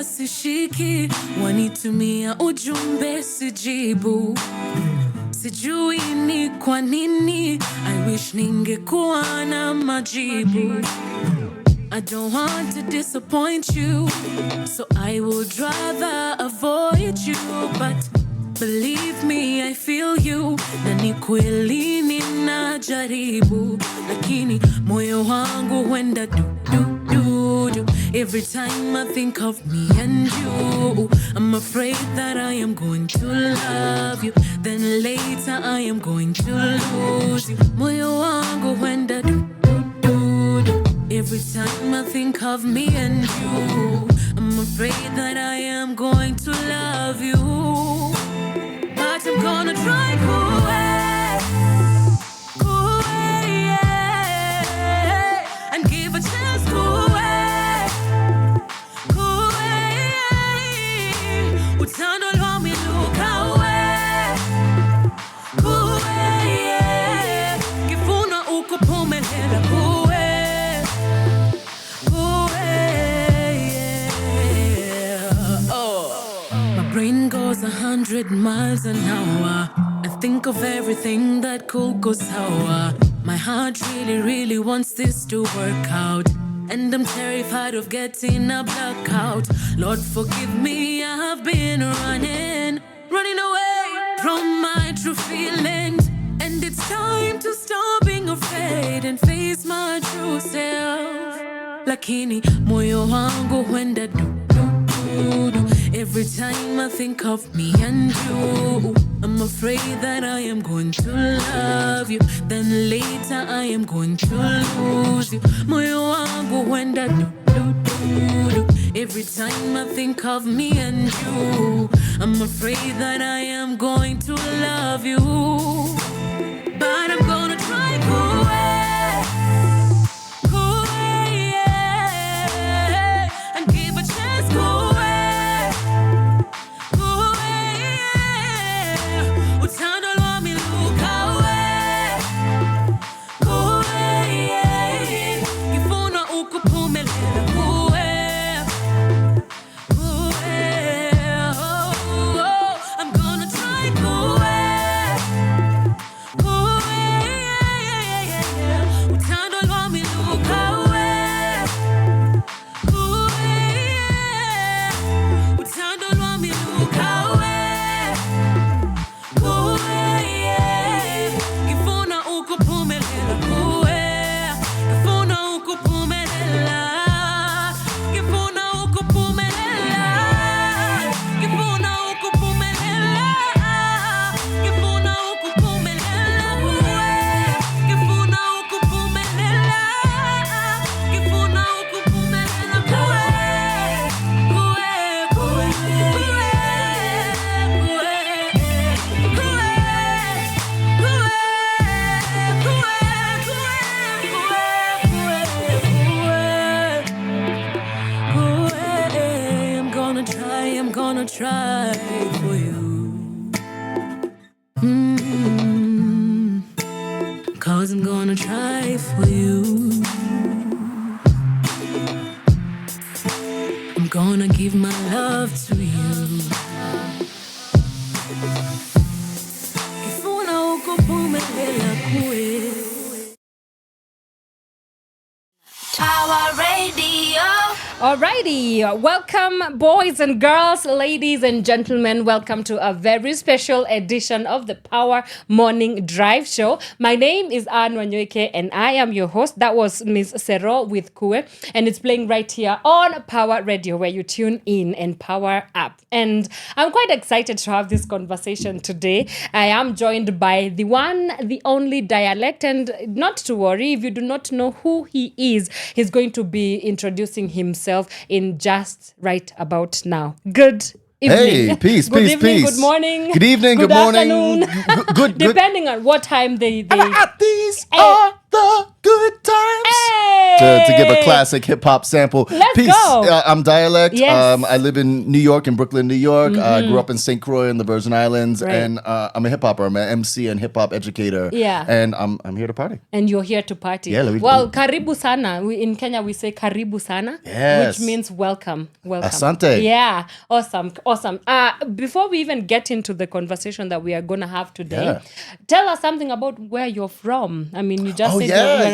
sishiki, wanitumia ujumbe sijibu. Sijui ni kwa nini, I wish ningekuwa na majibu. I don't want to disappoint you, so I would rather avoid you. But believe me, I feel you, na ni kweli ninajaribu, lakini moyo wangu huenda du du du du. Every time I think of me and you, I'm afraid that I am going to love you, then later I am going to lose you. Moyo wangu huenda du du du du. Every time I think of me and you, I'm afraid that I am going to love you, but I'm gonna try and give a chance utando lwa miluka kifuna ukupumelela My brain goes 100 miles an hour. I think of everything that could go sour. My heart really wants this to work out, and I'm terrified of getting a blackout. Lord forgive me, I have been running away from my true feelings, and it's time to stop being afraid and face my true self. Lakini moyo wangu huenda du du du. Every time I think of me and you, I'm afraid that I am going to love you, then later I am going to lose you. Moyo wangu huenda du du du du. Every time I think of me and you, I'm afraid that I am going to love you, but I'm gonna try and give a chance utando lwa miluka kifuna ukupumelela I'm gonna try utando lwa miluka utando lwa miluka kifuna ukupumelela kifuna ukupumelela kifuna ukupumelela kifuna ukupumelela kifuna ukupumelela kifuna ukupumelela kifuna I'm gonna try for you. 'Cause I'm gonna try for you. I'm gonna give my love to you. Kifuna ukupumelela kuwe. Power Radio. Alrighty, welcome boys and girls, ladies and gentlemen. Welcome to a very special edition of the Pawa Morning Drive show. My name is Wanyoike and I am your host. That was Miss Sero with Kue, and it's playing right here on Power Radio, where you tune in and power up. And I'm quite excited to have this conversation today. I am joined by the one, the only Dyalekt, and not to worry if you do not know who he is. He's going to be introducing himself in just right about now. Good evening. Hey, peace, good peace, evening, peace. Good morning. Good evening, good morning. Afternoon. Good. Depending on what time they These are the good times. Hey! to give a classic hip hop sample. Let's Peace. go. I'm Dyalekt. Yes. I live in New York, in Brooklyn, New York. I grew up in St. Croix in the Virgin Islands, Right. and I'm a hip hopper. I'm an MC and hip hop educator. Yeah. And I'm here to party. And you're here to party. Yeah, well, karibu sana. In Kenya, we say karibu sana, Yes. which means welcome. Welcome. Asante. Yeah. Awesome. Awesome. Before we even get into the conversation that we are going to have today, tell us something about where you're from. I mean, you just said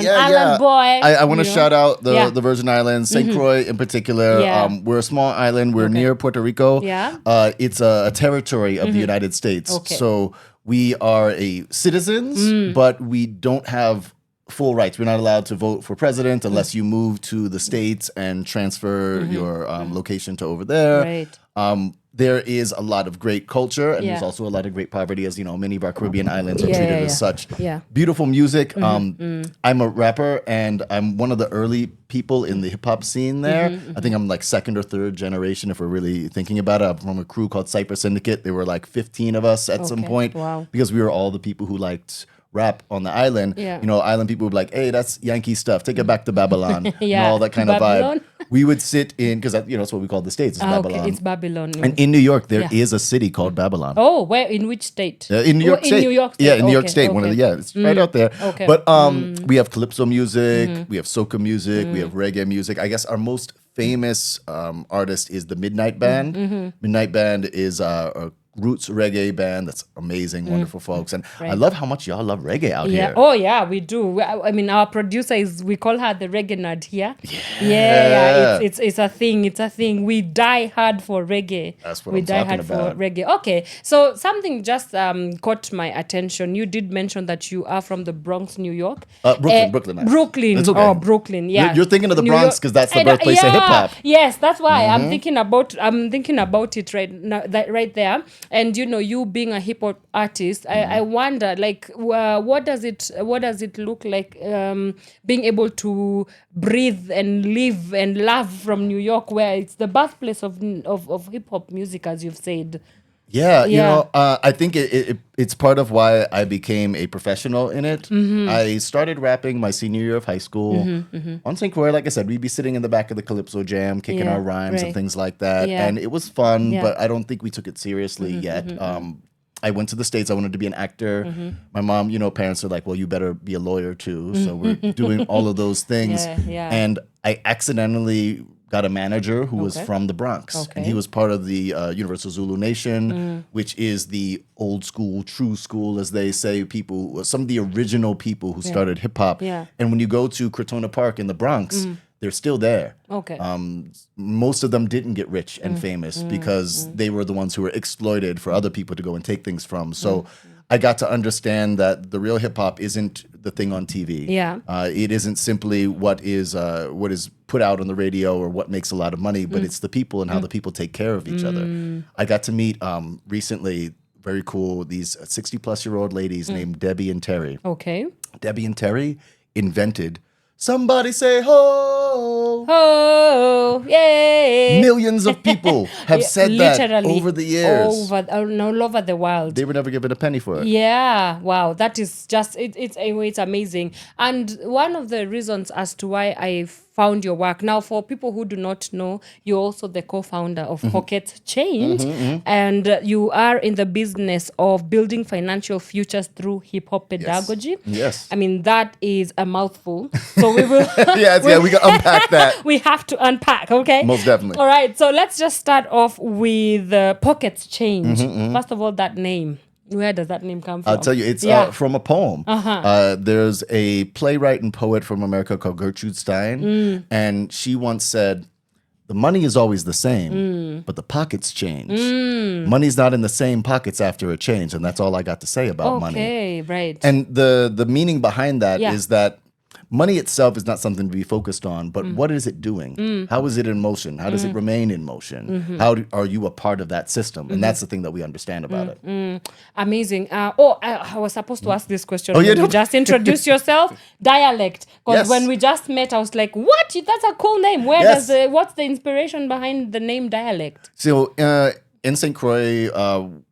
you're an island boy. I want to shout out the Virgin Islands, St. Mm-hmm. Croix in particular. Yeah. We're a small island. We're near Puerto Rico. Yeah. It's a territory of the United States. Okay. So we are citizens, but we don't have full rights. We're not allowed to vote for president unless you move to the States and transfer your location to over there. Right. There is a lot of great culture, and there's also a lot of great poverty, as you know, many of our Caribbean islands are treated as such. Yeah. Beautiful music. I'm a rapper, and I'm one of the early people in the hip hop scene there. I think I'm like second or third generation, if we're really thinking about it. I'm from a crew called Cypress Syndicate. There were like 15 of us at some point, because we were all the people who liked rap on the island. Yeah. You know, island people would be like, hey, that's Yankee stuff. Take it back to Babylon. And all that kind Babylon? of vibe. We would sit in, because that's what we call the States, is Babylon. Okay, it's Babylon. And in New York, there is a city called Babylon. Oh, where? In which state? In New York State. In New York State. Yeah, in New York State. Okay. One of the it's right out there. Okay. But we have calypso music, we have soca music, we have reggae music. I guess our most famous artist is the Midnight Band. Midnight Band is a roots reggae band that's amazing, wonderful folks, and I love how much y'all love reggae out here. Oh yeah, we do. I mean, our producer we call her the reggae nerd here. Yeah. It's a thing. It's a thing. We die hard for reggae. That's what we I'm die talking hard about. for reggae. Okay, so something just caught my attention. You did mention that you are from the Bronx, New York. Brooklyn. Brooklyn. It's okay. Oh, Brooklyn. Yeah. You're thinking of the New Bronx York- because that's the And, birthplace of hip hop. Yes, that's why I'm thinking about it right now, right there. And you being a hip hop artist, I wonder, like, what does it look like being able to breathe and live and love from New York, where it's the birthplace of hip hop music, as you've said. Yeah, you know, I think it's part of why I became a professional in it. I started rapping my senior year of high school. On St. Croix, like I said, we'd be sitting in the back of the Calypso Jam, kicking our rhymes and things like that. Yeah. And it was fun, but I don't think we took it seriously yet. I went to the States. I wanted to be an actor. My mom, parents are like, well, you better be a lawyer too. So we're doing all of those things. And I accidentally got a manager who was from the Bronx. And he was part of the Universal Zulu Nation, which is the old school, true school, as they say, people, some of the original people who started hip hop. And when you go to Crotona Park in the Bronx, they're still there. Okay. Most of them didn't get rich and famous because they were the ones who were exploited for other people to go and take things from. So I got to understand that the real hip hop isn't the thing on TV. Yeah. It isn't simply what is put out on the radio or what makes a lot of money, but it's the people and how the people take care of each other. I got to meet recently, very cool, these 60-plus-year-old ladies named Debbie and Terry. Okay. Debbie and Terry invented Somebody Say Ho! Oh, yay! Millions of people have said that over the years. All over the world. They were never given a penny for it. Yeah, wow, that is just it's amazing. And one of the reasons as to why I found your work. Now, for people who do not know, you're also the co-founder of Pocket Change, and you are in the business of building financial futures through hip-hop pedagogy. Yes. I mean, that is a mouthful. So we will... we can unpack that. We have to unpack, okay? Most definitely. All right, so let's just start off with Pocket Change. First of all, that name. Where does that name come from? I'll tell you, it's from a poem. There's a playwright and poet from America called Gertrude Stein, and she once said, the money is always the same, but the pockets change. Money's not in the same pockets after a change, and that's all I got to say about money. Okay, right. And the meaning behind that is that money itself is not something to be focused on, but what is it doing? How is it in motion? How does it remain in motion? How are you a part of that system? And that's the thing that we understand about it. Amazing. I was supposed to ask this question. yeah, You just introduce yourself. Dyalekt. Because when we just met, I was like, what? That's a cool name. What's the inspiration behind the name Dyalekt? So in St. Croix,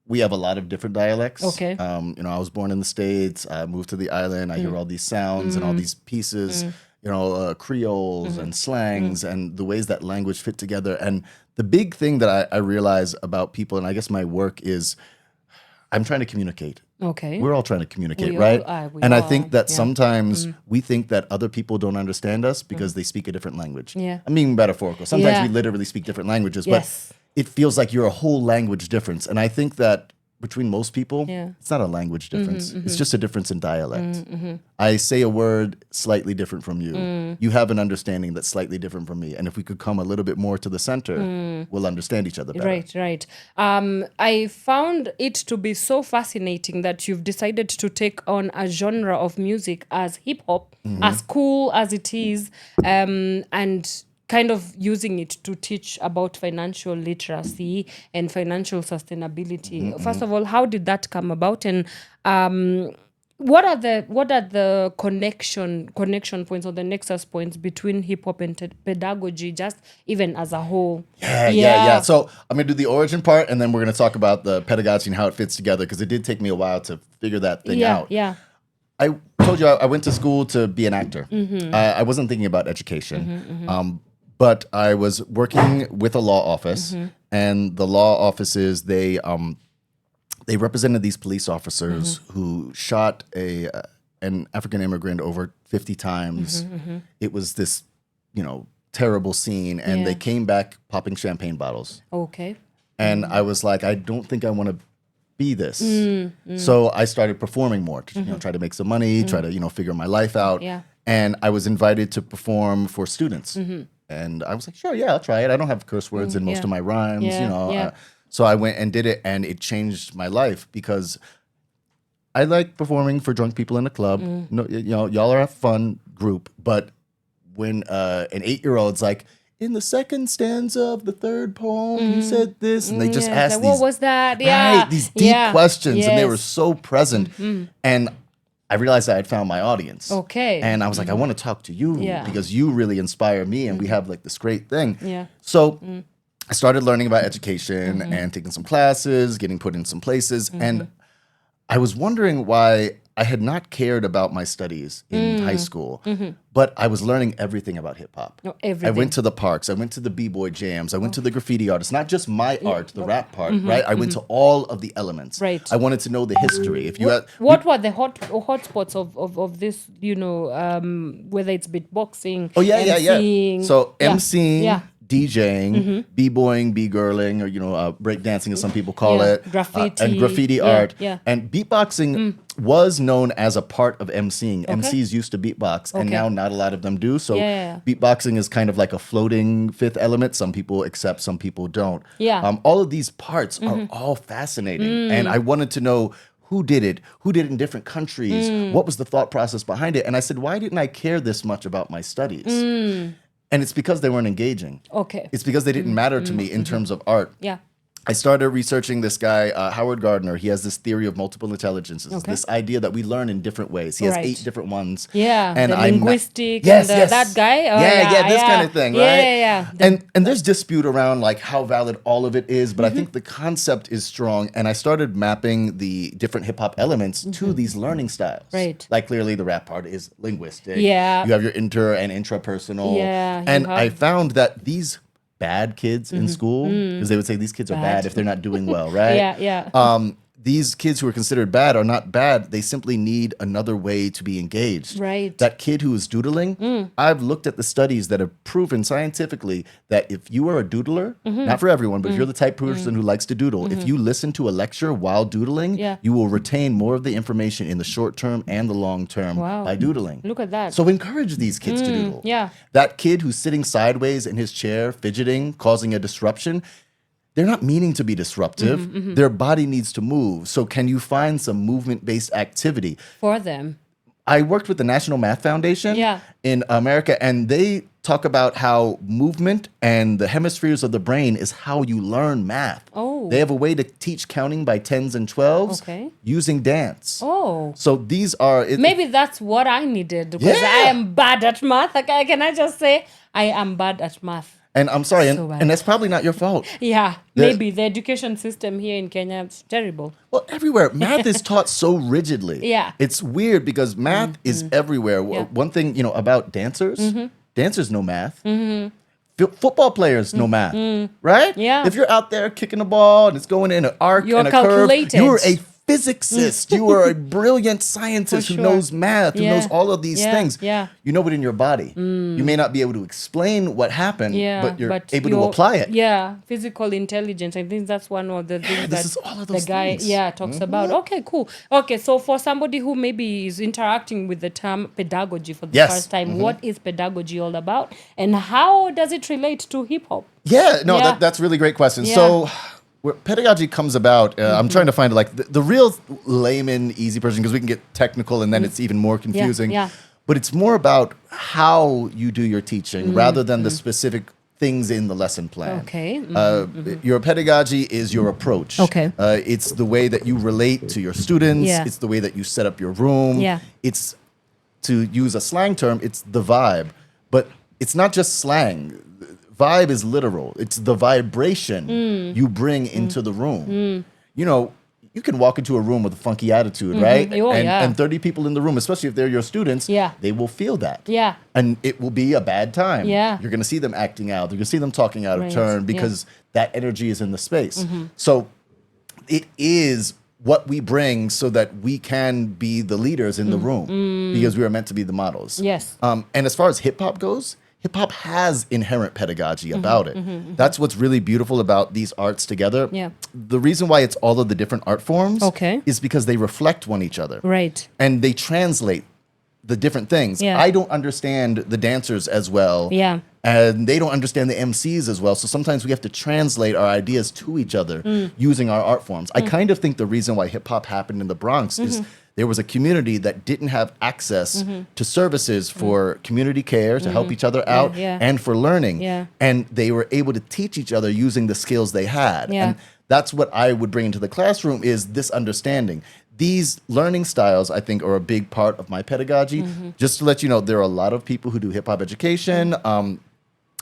we have a lot of different dialects. Okay. I was born in the States. I moved to the island. I hear all these sounds and all these pieces. creoles and slangs and the ways that language fit together. And the big thing that I realize about people, and I guess my work is, I'm trying to communicate. Okay. We're all trying to communicate, We right? all are, we and I all think are, that yeah. sometimes we think that other people don't understand us because they speak a different language. Yeah. I'm being metaphorical. Sometimes Yeah. we literally speak different languages, Yes. but it feels like you're a whole language difference. And I think that between most people, Yeah. it's not a language difference. It's just a difference in dialect. I say a word slightly different from you. You have an understanding that's slightly different from me. And if we could come a little bit more to the center, we'll understand each other better. Right. I found it to be so fascinating that you've decided to take on a genre of music as hip hop, as cool as it is, and kind of using it to teach about financial literacy and financial sustainability. First of all, how did that come about, and what are the connection points or the nexus points between hip hop and pedagogy, just even as a whole? Yeah. So I'm going to do the origin part, and then we're going to talk about the pedagogy and how it fits together, because it did take me a while to figure that thing out. Yeah. I told you I went to school to be an actor. I wasn't thinking about education. But I was working with a law office, and the law offices, they represented these police officers who shot an African immigrant over 50 times. It was this, terrible scene, and they came back popping champagne bottles. Okay. And I was like, I don't think I want to be this. So I started performing more, to, try to make some money, try to, figure my life out. Yeah. And I was invited to perform for students. And I was like, sure, yeah, I'll try it. I don't have curse words in most of my rhymes, so I went and did it, and it changed my life, because I like performing for drunk people in a club. No, y'all are a fun group, but when an 8-year-old's like, in the second stanza of the third poem, you said this, and they just asked What was that? right, these deep questions, and they were Yes. so present. And I realized I had found my audience. Okay. And I was like, I want to talk to you Yeah. because you really inspire me, and we have like this great thing. Yeah. So I started learning about education and taking some classes, getting put in some places. And I was wondering why I had not cared about my studies in high school, but I was learning everything about hip hop. Oh, I everything. went to the parks, I went to the b-boy jams, I went to the graffiti artists, not just my art, the rap part, right? I went to all of the elements. Right. I wanted to know the history. If you had, What were the hot spots of this, whether it's beatboxing, MCing? So MCing, Yeah. DJing, b-boying, b-girling, or breakdancing as some people call Yeah. it, Graffiti. and graffiti Yeah, art, yeah. and beatboxing was known as a part of MCing. MCs used to beatbox, and Okay. now not a lot of them do. So Yeah. beatboxing is kind of like a floating fifth element. Some people accept, some people don't. Yeah. All of these parts are all fascinating, and I wanted to know who did it in different countries, what was the thought process behind it. And I said, why didn't I care this much about my studies? And it's because they weren't engaging. Okay. It's because they didn't matter to me in terms of art. Yeah. I started researching this guy, Howard Gardner. He has this theory of multiple intelligences, this idea that we learn in different ways. He has Right. 8 different ones. Yeah. And the I'm linguistic. Yes, and yes. That guy. Oh, this kind of thing, Yeah, right? Yeah. And there's dispute around like how valid all of it is, but I think the concept is strong. And I started mapping the different hip hop elements to these learning styles. Right. Like clearly the rap part is linguistic. Yeah. You have your inter and intrapersonal. Yeah, And you have- I found that these bad kids in school, because they would say these kids are bad if they're not doing well, right? Yeah. These kids who are considered bad are not bad. They simply need another way to be engaged. Right. That kid who is doodling, I've looked at the studies that have proven scientifically that if you are a doodler, not for everyone, but if you're the type of person who likes to doodle, if you listen to a lecture while doodling, Yeah. you will retain more of the information in the short term and the long term Wow. by doodling. Look at that. So encourage these kids to doodle. yeah. That kid who's sitting sideways in his chair, fidgeting, causing a disruption, they're not meaning to be disruptive. Their body needs to move. So can you find some movement-based activity? For them. I worked with the National Math Foundation Yeah. in America, and they talk about how movement and the hemispheres of the brain is how you learn math. Oh. They have a way to teach counting by 10s and 12s Okay. using dance. Oh. So these are... Maybe that's what I needed, because Yeah. I am bad at math. Okay, can I just say I am bad at math? And I'm sorry, So bad. and that's probably not your fault. Yeah, There- maybe the education system here in Kenya is terrible. Well, everywhere. Math is taught so rigidly. Yeah. It's weird because math is everywhere. Yeah. One thing, about dancers, dancers know math. Football players know math, right? Yeah. If you're out there kicking a ball and it's going in an arc You're and a curve, calculated. you're a physicist. You are a brilliant scientist For who sure. knows math, who Yeah. knows all of these Yeah, things. yeah. You know it in your body. You may not be able to explain what happened, Yeah, but you're able to apply it. Yeah, physical intelligence. I think that's one of the things this that is all of the those guy things. talks about. Okay, cool. Okay, so for somebody who maybe is interacting with the term pedagogy for the Yes. first time, what is pedagogy all about, and how does it relate to hip hop? Yeah, no, Yeah. that's a really great question. Yeah. So, where pedagogy comes about, I'm trying to find like the real layman, easy person, because we can get technical and then it's even more confusing. yeah. But it's more about how you do your teaching rather than the specific things in the lesson plan. Okay. Your pedagogy is your approach. Okay. It's the way that you relate to your students. Yeah. It's the way that you set up your room. Yeah. It's, to use a slang term, it's the vibe. But it's not just slang. Vibe is literal. It's the vibration you bring into the room. You can walk into a room with a funky attitude, right? Oh, yeah. And 30 people in the room, especially if they're your students, Yeah. they will feel that. Yeah. And it will be a bad time. Yeah. You're going to see them acting out. You're going to see them talking out Right. of turn because that energy is in the space. So it is what we bring so that we can be the leaders in the room because we are meant to be the models. Yes. And as far as hip hop goes, hip hop has inherent pedagogy about it. That's what's really beautiful about these arts together. Yeah. The reason why it's all of the different art forms Okay. is because they reflect one each other. Right. And they translate the different things. Yeah. I don't understand the dancers as well. Yeah. And they don't understand the MCs as well. So sometimes we have to translate our ideas to each other using our art forms. I kind of think the reason why hip hop happened in the Bronx is there was a community that didn't have access to services for community care, to help each other out, yeah. and for learning. Yeah. And they were able to teach each other using the skills they had. Yeah. And that's what I would bring into the classroom is this understanding. These learning styles, I think, are a big part of my pedagogy. Just to let you know, there are a lot of people who do hip hop education.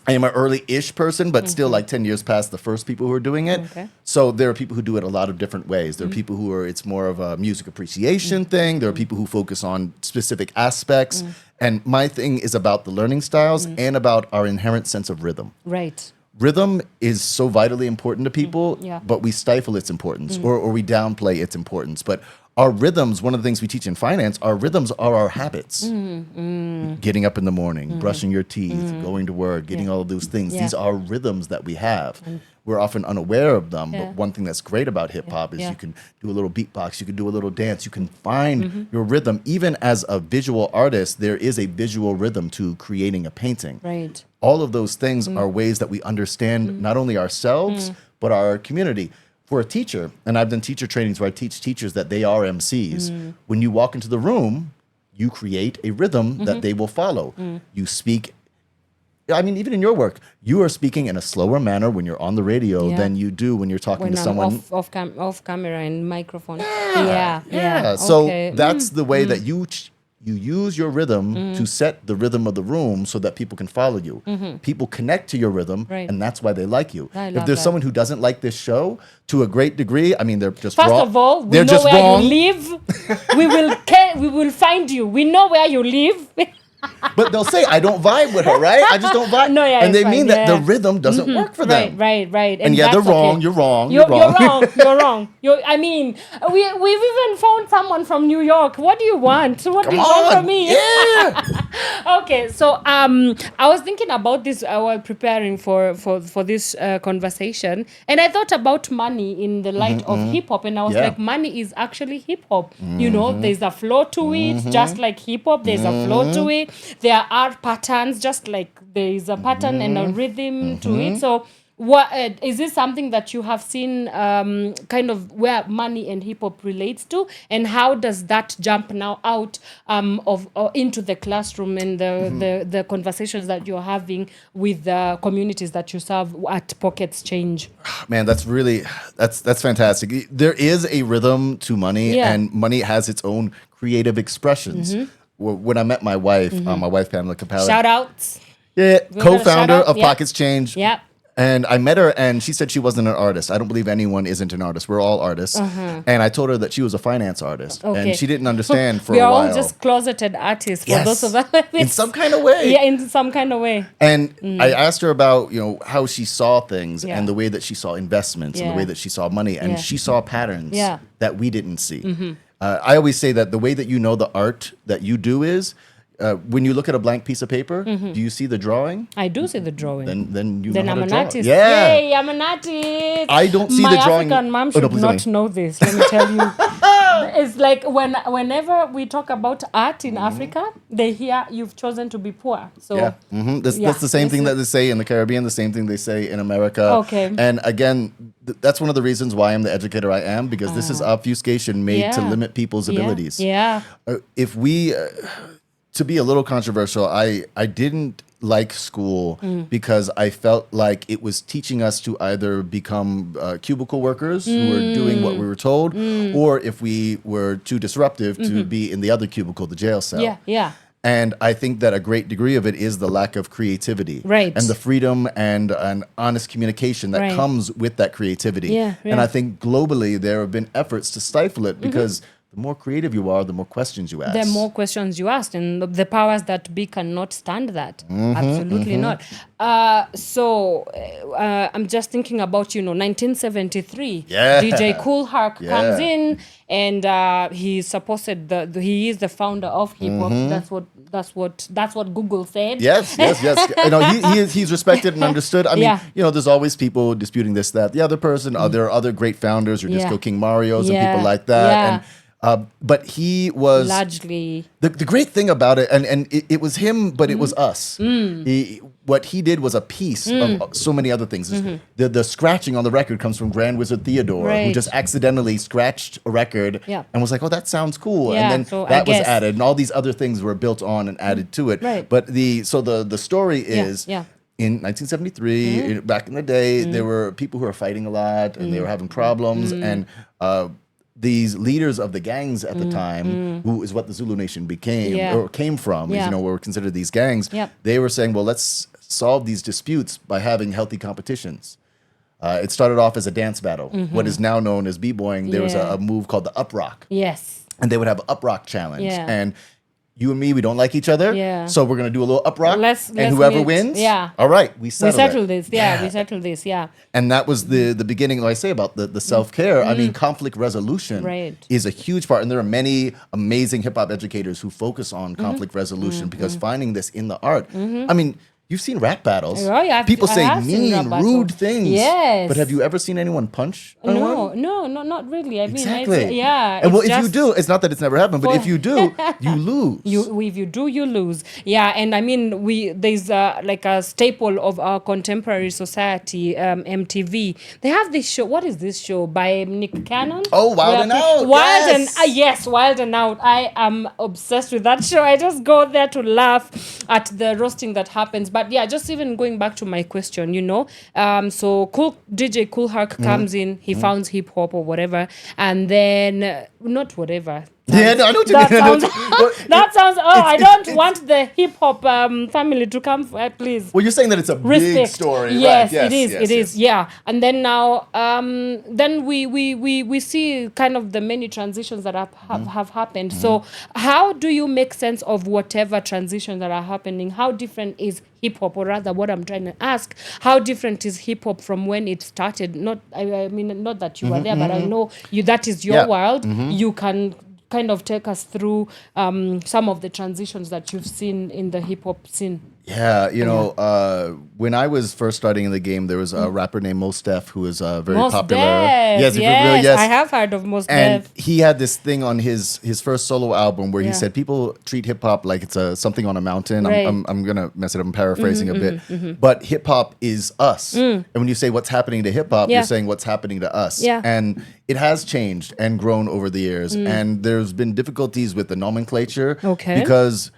I am an early-ish person, but still like 10 years past the first people who are doing it. Okay. So there are people who do it a lot of different ways. There are people who are, it's more of a music appreciation thing. There are people who focus on specific aspects. And my thing is about the learning styles and about our inherent sense of rhythm. Right. Rhythm is so vitally important to people, Yeah. but we stifle its importance or we downplay its importance. But our rhythms, one of the things we teach in finance, our rhythms are our habits. Getting up in the morning, brushing your teeth, going to work, getting all of those things. Yeah. These are rhythms that we have. We're often unaware of them, Yeah. but one thing that's great about hip hop is Yeah. you can do a little beatbox, you can do a little dance, you can find your rhythm. Even as a visual artist, there is a visual rhythm to creating a painting. Right. All of those things are ways that we understand not only ourselves, but our community. For a teacher, and I've done teacher trainings where I teach teachers that they are MCs. When you walk into the room, you create a rhythm that they will follow. You speak, I mean, even in your work, you are speaking in a slower manner when you're on the radio Yeah. than you do when you're talking When to I'm someone. off camera and microphone. Yeah. So Okay. that's the way that you use your rhythm to set the rhythm of the room so that people can follow you. People connect to your rhythm, Right. and that's why they like you. I If love there's that. someone who doesn't like this show to a great degree, I mean, they're just First wrong. of all, we They're know just where wrong. you live. We will find you. We know where you live. But they'll say, I don't vibe with her, right? I just don't vibe. No, yeah, and they it's mean fine, that yeah. the rhythm doesn't work for them. Right. And yeah, that's they're wrong. okay. You're wrong. You're wrong. wrong. You're wrong. I mean, we've even found someone from New York. What do you want? What do Come you want on. from me? Yeah. Okay, so I was thinking about this while preparing for this conversation, and I thought about money in the light of hip hop, and I was Yeah. like, money is actually hip hop. You know, there's a flow to it, just like hip hop. There's a flow to it. There are patterns, just like there is a pattern and a rhythm to it. So, what is this something that you have seen, kind of where money and hip hop relates to, and how does that jump now out into the classroom and the conversations that you're having with the communities that you serve at Pockets Change? Man, that's fantastic. There is a rhythm to money, Yeah. and money has its own creative expressions. When I met my wife, Pamela Capella. Shout outs. Yeah, Give her a co-founder shout out. of Yeah. Pockets Change. Yeah. And I met her, and she said she wasn't an artist. I don't believe anyone isn't an artist. We're all artists. And I told her that she was a finance artist, Okay. and she didn't understand for We a are while. all just closeted artists for Yes. those of us. In some kind of way. Yeah, in some kind of way. And I asked her about, how she saw things Yeah. and the way that she saw investments and Yeah. the way that she saw money, and Yeah. she saw patterns Yeah. that we didn't see. I always say that the way that you know the art that you do is when you look at a blank piece of paper, do you see the drawing? I do see the drawing. Then you Then know how I'm to an draw. artist. Yeah. Yay, I'm an artist. I don't see My the drawing. African mom Oh, should no, please not tell me. know this. Let me tell you. It's like whenever we talk about art in Africa, they hear you've chosen to be poor. So Yeah, that's the same this thing is- that they say in the Caribbean, the same thing they say in America. Okay. And again, that's one of the reasons why I'm the educator I am, because this is obfuscation made to Yeah. limit people's abilities. Yeah. If we, to be a little controversial, I didn't like school because I felt like it was teaching us to either become cubicle workers who were doing what we were told, or if we were too disruptive to be in the other cubicle, the jail cell. Yeah. Yeah. And I think that a great degree of it is the lack of creativity. Right. And the freedom and honest communication that Right. comes with that creativity. Yeah, And yeah. I think globally there have been efforts to stifle it because the more creative you are, the more questions you ask. The more questions you ask, and the powers that be cannot stand that. Absolutely not. I'm just thinking about 1973. Yeah. DJ Kool Herc Yeah. comes in, and he supposed he is the founder of hip hop. That's what Google said. Yes. He's respected and understood. I mean, Yeah. there's always people disputing this, that, the other person. There are other great founders, or Disco King Marios and people like that. Yeah. And but he was Largely. the great thing about it, and it was him, but it was us. What he did was a piece of so many other things. The scratching on the record comes from Grand Wizard Theodore, who Right. just accidentally scratched a record Yeah. and was like, "Oh, that sounds cool," Yeah, and then so I that was guess- added, and all these other things were built on and added to it. Right. But the story is. yeah. In 1973, back in the day, there were people who were fighting a lot, and they were having problems, and these leaders of the gangs at the time, who is what the Zulu Nation became Yeah. or came from, Yeah. were considered these gangs. Yep. They were saying, well, let's solve these disputes by having healthy competitions. It started off as a dance battle, what is now known as b-boying. There was Yeah. a move called the up rock, Yes. and they would have an up rock challenge. Yeah. And you and me, we don't like each other, Yeah. so we're gonna do a little up rock, Let's and whoever meet. wins, Yeah. all right, we We settle settle it. this. Yeah, we settle this. Yeah. And that was the beginning, like I say, about the self-care. I mean, conflict resolution Right. is a huge part. And there are many amazing hip-hop educators who focus on conflict resolution because finding this in the art. I mean, you've seen rap battles. Oh, yeah, People I say have seen rap mean, battles. rude things. Yes. But have you ever seen anyone punch anyone? No, not really. I mean, Exactly. yeah. And well, it's if you just- do, it's not that it's never happened, but if you do, you lose. if you do, you lose. Yeah, and I mean, there's like a staple of our contemporary society, MTV. They have this show. What is this show by Nick Cannon? Oh, Wild and Out, Yes, Wild and Out. I am obsessed with that show. I just go there to laugh at the roasting that happens. But yeah, just even going back to my question, so DJ Kool Herc comes in, he founds hip hop or whatever, and then not whatever. Yeah, no, I know what you That mean. sounds. That sounds. Oh, I don't want the hip hop family to come. Please. Well, you're saying that it's a big Respect. story, Yes, right? it is. It is. Yeah, and then now, then we see kind of the many transitions that have happened. So, how do you make sense of whatever transitions that are happening? How different is hip hop, or rather, what I'm trying to ask, how different is hip hop from when it started? I mean, not that you were there, but I know you. That is your world. You can kind of take us through some of the transitions that you've seen in the hip hop scene. Yeah, when I was first starting in the game, there was a rapper named Mos Def who was very Mos popular. Def, yes, I have heard of Mos And Def. he had this thing on his first solo album where he Yeah. said people treat hip hop like it's something on a mountain. Right. I'm gonna mess it up. I'm paraphrasing a bit, but hip hop is us. And when you say what's happening to hip hop, Yeah. you're saying what's happening to us. Yeah. And it has changed and grown over the years. And there's been difficulties with the nomenclature. Okay. Because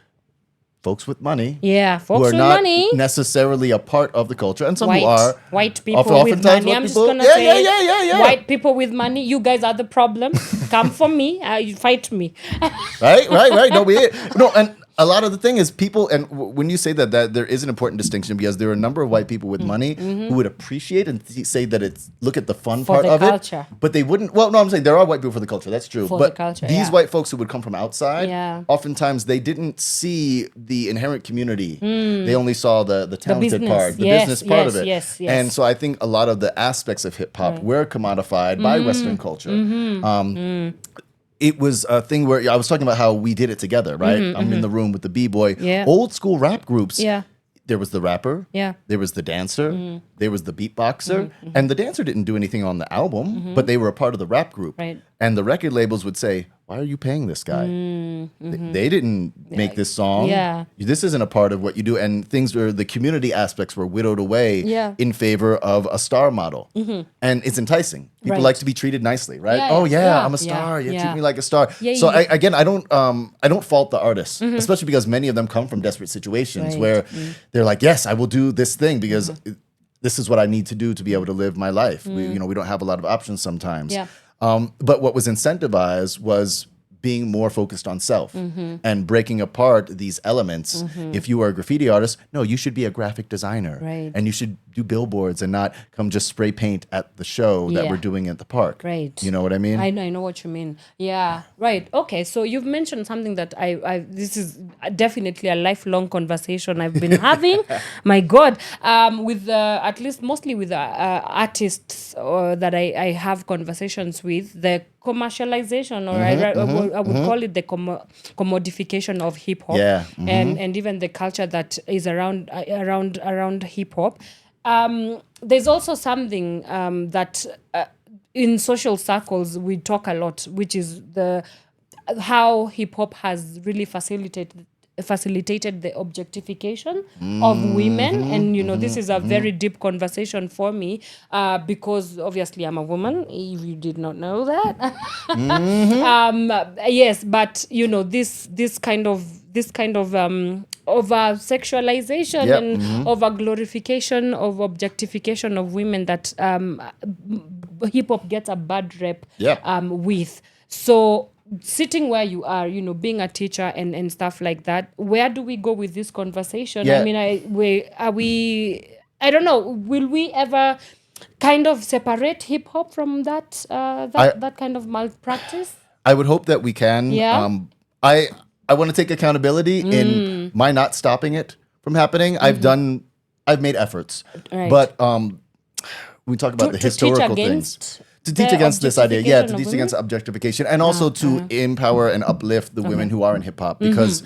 folks with money. Yeah, Who folks are with not money. necessarily a part of the culture, and some who are. White people with Oftentimes money. what I'm just people- gonna yeah, say, yeah. white people with money. You guys are the problem. Come for me. You fight me. Right. No, and a lot of the thing is people, and when you say that there is an important distinction because there are a number of white people with money who would appreciate and say that it's look at the fun For part the of culture. it, but they wouldn't. Well, no, I'm saying there are white people for the culture. That's true. For but the culture, these yeah. white folks who would come from outside, Yeah. oftentimes they didn't see the inherent community. They only saw the talented business. part, the Yes, business part yes, of it. yes, yes. And so I think a lot of the aspects of hip hop were commodified by Western culture. It was a thing where I was talking about how we did it together, right? I'm in the room with the b-boy. Yeah. Old school rap groups. Yeah. There was the rapper. Yeah. There was the dancer. There was the beatboxer. And the dancer didn't do anything on the album, but they were a part of the rap group. Right. And the record labels would say, why are you paying this guy? They didn't make this song. Yeah. This isn't a part of what you do. And things where the community aspects were whittled away Yeah. in favor of a star model. And it's enticing. People Right. like to be treated nicely, right? Yeah, Oh yeah, yeah, I'm a yeah, star. You yeah. treat me like a star. Yeah, So yeah. I don't fault the artists, especially because many of them come from desperate situations Right. where they're like, yes, I will do this thing because this is what I need to do to be able to live my life. We don't have a lot of options sometimes. Yeah. But what was incentivized was being more focused on self and breaking apart these elements. If you are a graffiti artist, no, you should be a graphic designer. Right. And you should do billboards and not come just spray paint at the show that Yeah. we're doing at the park. Right. You know what I mean? I know what you mean. Yeah, right. Okay, so you've mentioned something that this is definitely a lifelong conversation I've been having. My God, with at least mostly with artists that I have conversations with, the commercialization, or I would call it the commodification of hip hop, Yeah, and even the culture that is around hip hop. There's also something that in social circles we talk a lot, which is how hip hop has really facilitated the objectification of women. And this is a very deep conversation for me, because obviously I'm a woman, if you did not know that. Yes, but this kind of over sexualization Yep, and over glorification of objectification of women that hip hop gets a bad rep Yep. with. So sitting where you are, being a teacher and stuff like that, where do we go with this conversation? Yeah. I mean, I don't know, will we ever kind of separate hip hop from that that kind of malpractice? I would hope that we can. Yeah. I want to take accountability in my not stopping it from happening. I've made efforts, Right. but we talk about the To teach historical against things. To teach the against this idea, yeah, to objectification of teach women? against objectification, and also to empower and uplift the women who are in hip hop, because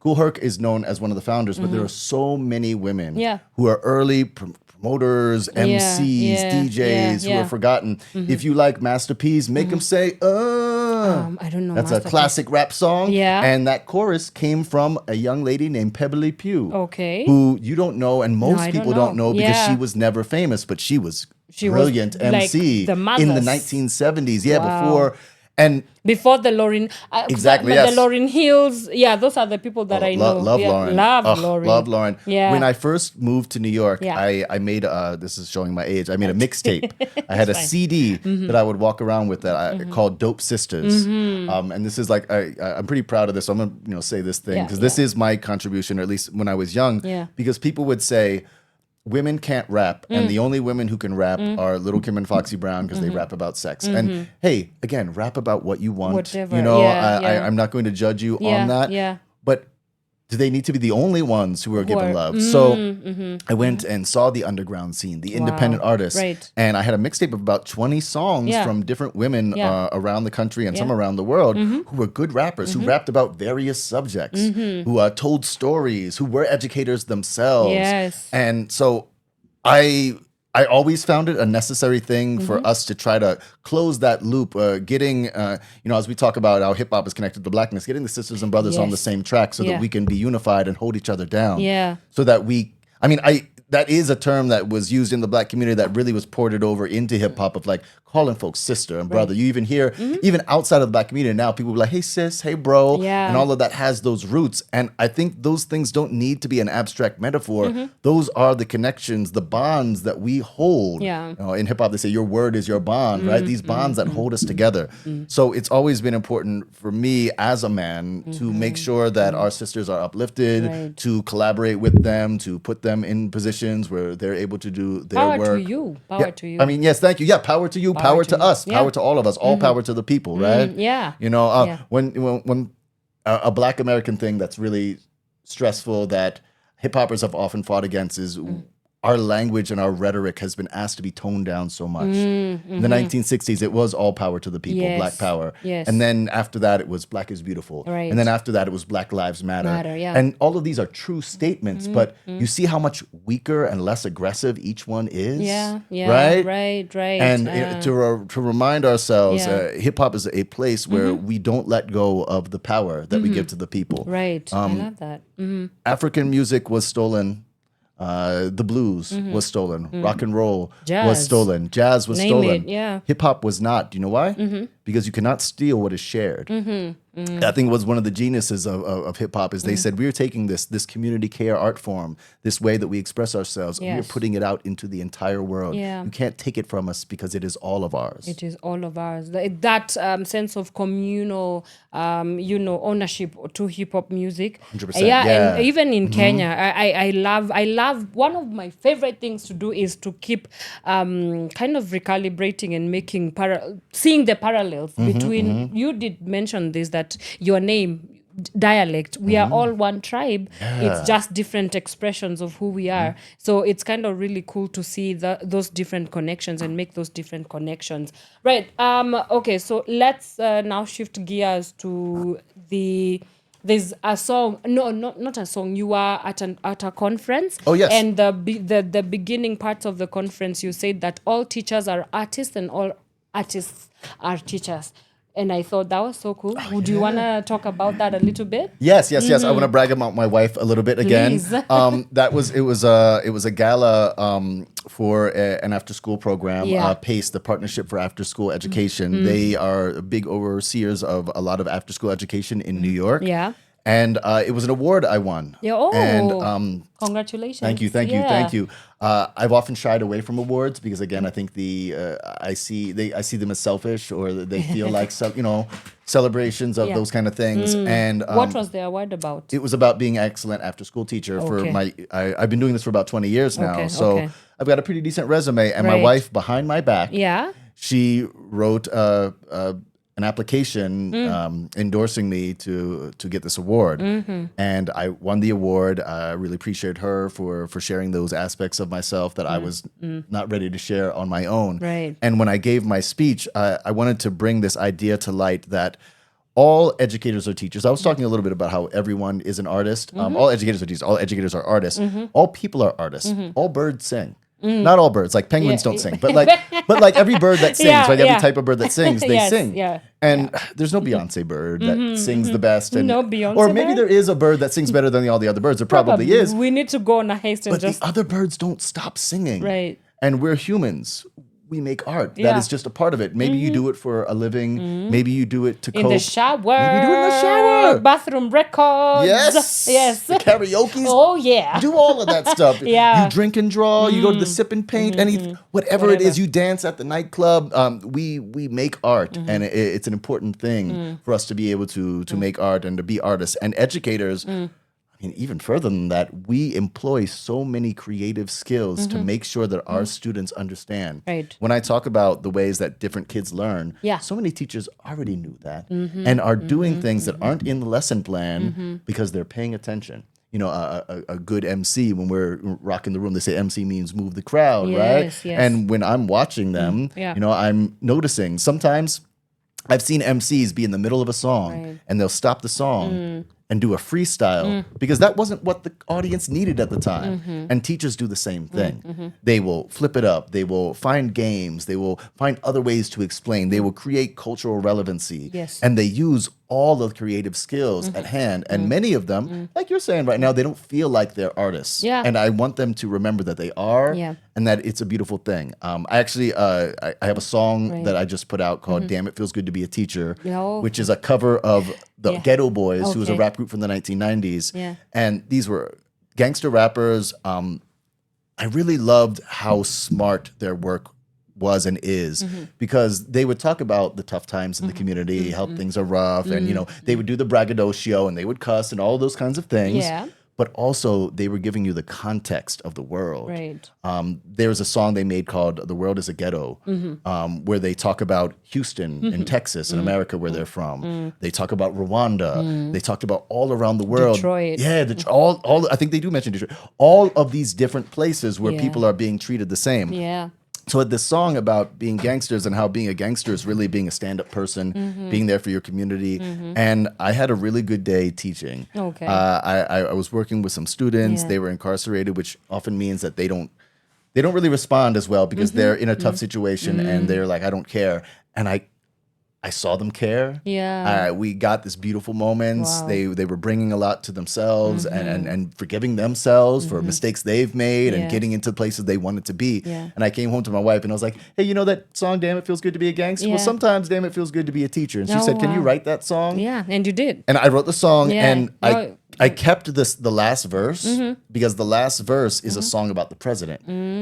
Kool Herc is known as one of the founders, but there are so many women Yeah. who are early promoters, MCs, yeah, DJs who yeah. are forgotten. If you like Master P's, make them say, I don't know. That's Master a classic rap song. Yeah. And that chorus came from a young lady named Pebbly Pugh. Okay. Who you don't know, and most I don't people know. don't know because Yeah. she was never famous, but she was She was brilliant like MC the in the mothers. 1970s. Yeah, Wow. before. And Before the Lauryn, Exactly, but yes. the Lauryn Hills, those are the people that I know. love Yeah, Lauren. Love Ugh, Lauryn. Love Lauren. Yeah. When I first moved to New York, Yeah. I made this is showing my age. I made a mixtape. I had a fine. CD that I would walk around with that I called Dope Sisters. And this is like I'm pretty proud of this. So I'm gonna say this thing Yeah, because this is my contribution, or at least when I was young. Yeah. Because people would say, women can't rap, and the only women who can rap are Little Kim and Foxy Brown because they rap about sex. And hey, again, rap about what you want. Whatever, You know, yeah, yeah. I'm not going to judge you Yeah, on that. yeah. But do they need to be the only ones who are given are- love? So I went and saw the underground scene, the independent artists. Right. And I had a mixtape of about 20 songs Yeah. from different women Yeah. around the country and some Yeah. around the world who were good rappers, who rapped about various subjects, who told stories, who were educators themselves. Yes. And so I always found it a necessary thing for us to try to close that loop, getting, as we talk about how hip hop is connected to blackness, getting the sisters and brothers on the Yes. same track so Yeah. that we can be unified and hold each other down. Yeah. So that that is a term that was used in the Black community that really was ported over into hip hop of like calling folks sister and brother. You even hear, even outside of the Black community now, people be like, hey sis, hey bro. Yeah. And all of that has those roots. And I think those things don't need to be an abstract metaphor. Those are the connections, the bonds that we hold. Yeah. You know, in hip hop, they say your word is your bond, right? These bonds that hold us together. So it's always been important for me as a man to make sure that our sisters are uplifted, to collaborate with them, to put them in positions where they're able to do their Power work. to you. Power to you. I mean, yes, thank you. Yeah, power to you, power to you. us, Yeah. power to all of us, all power to the people, right? Yeah. You know, Yeah. when a Black American thing that's really stressful that hip hoppers have often fought against is our language and our rhetoric has been asked to be toned down so much. In the 1960s, it was all power to the people, Yes. Black power. Yes. And then after that, it was Black is beautiful. Right. And then after that, it was Black Lives Matter. Yeah. And all of these are true statements, but you see how much weaker and less aggressive each one is? Yeah. Right? Right. And to remind ourselves, Yeah. hip hop is a place where we don't let go of the power that we give to the people. Right. I love that. African music was stolen. The blues was stolen. Rock and roll was Jazz. stolen. Jazz was Name stolen. it, yeah. Hip hop was not. Do you know why? Because you cannot steal what is shared. I think was one of the geniuses of hip hop is they said we're taking this community care art form, this way that we express ourselves, and we're Yes. putting it out into the entire world. Yeah. You can't take it from us because it is all of ours. It is all of ours. That sense of communal, ownership to hip hop music. 100%, Yeah, yeah. and even in Kenya, I love. One of my favorite things to do is to keep kind of recalibrating and making seeing the parallels between. You did mention this that your name. Dialect, we are all one tribe. It's just different expressions of who we are. So it's kind of really cool to see those different connections and make those different connections. Right. Okay. So let's now shift gears to there's a song. No, not a song. You are at a conference. Oh, yes. And the beginning parts of the conference, you said that all teachers are artists and all artists are teachers. And I thought that was so cool. Would you want to talk about that a little bit? Yes. I want to brag about my wife a little bit again. Please. It was a gala for an after school program. Yeah. PACE, the Partnership for After School Education. They are big overseers of a lot of after school education in New York. Yeah. And it was an award I won. Yeah. Oh. And Congratulations. thank you. I've often shied away from awards because again, I think I see them as selfish or they feel like celebrations of those kind of things. And What was the award about? it was about being an excellent after school teacher for I've been doing this for about 20 years now. Okay, So okay. I've got a pretty decent resume. And my Right. wife behind my back, Yeah. she wrote an application endorsing me to get this award. And I won the award. I really appreciate her for sharing those aspects of myself that I was not ready to share on my own. Right. And when I gave my speech, I wanted to bring this idea to light that all educators are teachers. I was talking a little bit about how everyone is an artist. All educators are teachers. All educators are artists. All people are artists. All birds sing. Not all birds, like penguins don't sing, but like every bird that sings, Yeah, like every yeah. type of bird that sings, they Yes, sing. yeah, And there's no Beyonce bird that sings the best. And, No Beyonce or maybe bird? there is a bird that sings better than all the other birds. There probably is. We need to go on a haste and But just the other birds don't stop singing. Right. And we're humans. We make art. That Yeah. is just a part of it. Maybe you do it for a living. Maybe you do it to in cope. the shower. Maybe you do it in the shower. Bathroom records. Yes. The karaoke. Oh yeah. Do all of that stuff. Yeah. You drink and draw. You go to the sip and paint. Anything, whatever it is. You dance at the nightclub. We make art, and it's an important thing for us to be able to make art and to be artists and educators. I mean, even further than that, we employ so many creative skills to make sure that our students understand. Right. When I talk about the ways that different kids learn, Yeah. so many teachers already knew that and are doing things that aren't in the lesson plan because they're paying attention. You know, a good MC, when we're rocking the room, they say MC means move the crowd, right? Yes. And when I'm watching them, Yeah. I'm noticing sometimes I've seen MCs be in the middle of a song Right. and they'll stop the song and do a freestyle because that wasn't what the audience needed at the time. And teachers do the same thing. They will flip it up. They will find games. They will find other ways to explain. They will create cultural relevancy. Yes. And they use all of the creative skills at hand. And many of them, like you're saying right now, they don't feel like they're artists. Yeah. And I want them to remember that they are Yeah. and that it's a beautiful thing. I actually, I have a song that I just put out called Damn It Feels Good to Be a Teacher, Oh. which is a cover of the Ghetto Boys, who was a Okay. rap group from the 1990s. Yeah. And these were gangster rappers. I really loved how smart their work was and is because they would talk about the tough times in the community, how things are rough, and they would do the braggadocio and they would cuss and all those kinds of things. Yeah. But also they were giving you the context of the world. Right. There's a song they made called "The World Is a Ghetto," where they talk about Houston in Texas in America, where they're from. They talk about Rwanda. They talked about all around the world. Detroit. Yeah, all. I think they do mention Detroit. All of these different places where Yeah. people are being treated the same. Yeah. So this song about being gangsters and how being a gangster is really being a stand-up person, being there for your community. And I had a really good day teaching. Okay. I was working with some students. Yeah. They were incarcerated, which often means that they don't really respond as well because they're in a tough situation and they're like, I don't care. And I saw them care. Yeah. We got this beautiful moments. Wow. They were bringing a lot to themselves and forgiving themselves for mistakes they've made Yeah. and getting into places they wanted to be. Yeah. And I came home to my wife and I was like, hey, you know that song, Damn It Feels Good to Be a Gangster? Yeah. Well, sometimes Damn It Feels Good to Be a Teacher. And she Oh, said, can you wow. write that song? Yeah. And you did. And I wrote the song Yeah. and Oh. I kept the last verse because the last verse is a song about the president.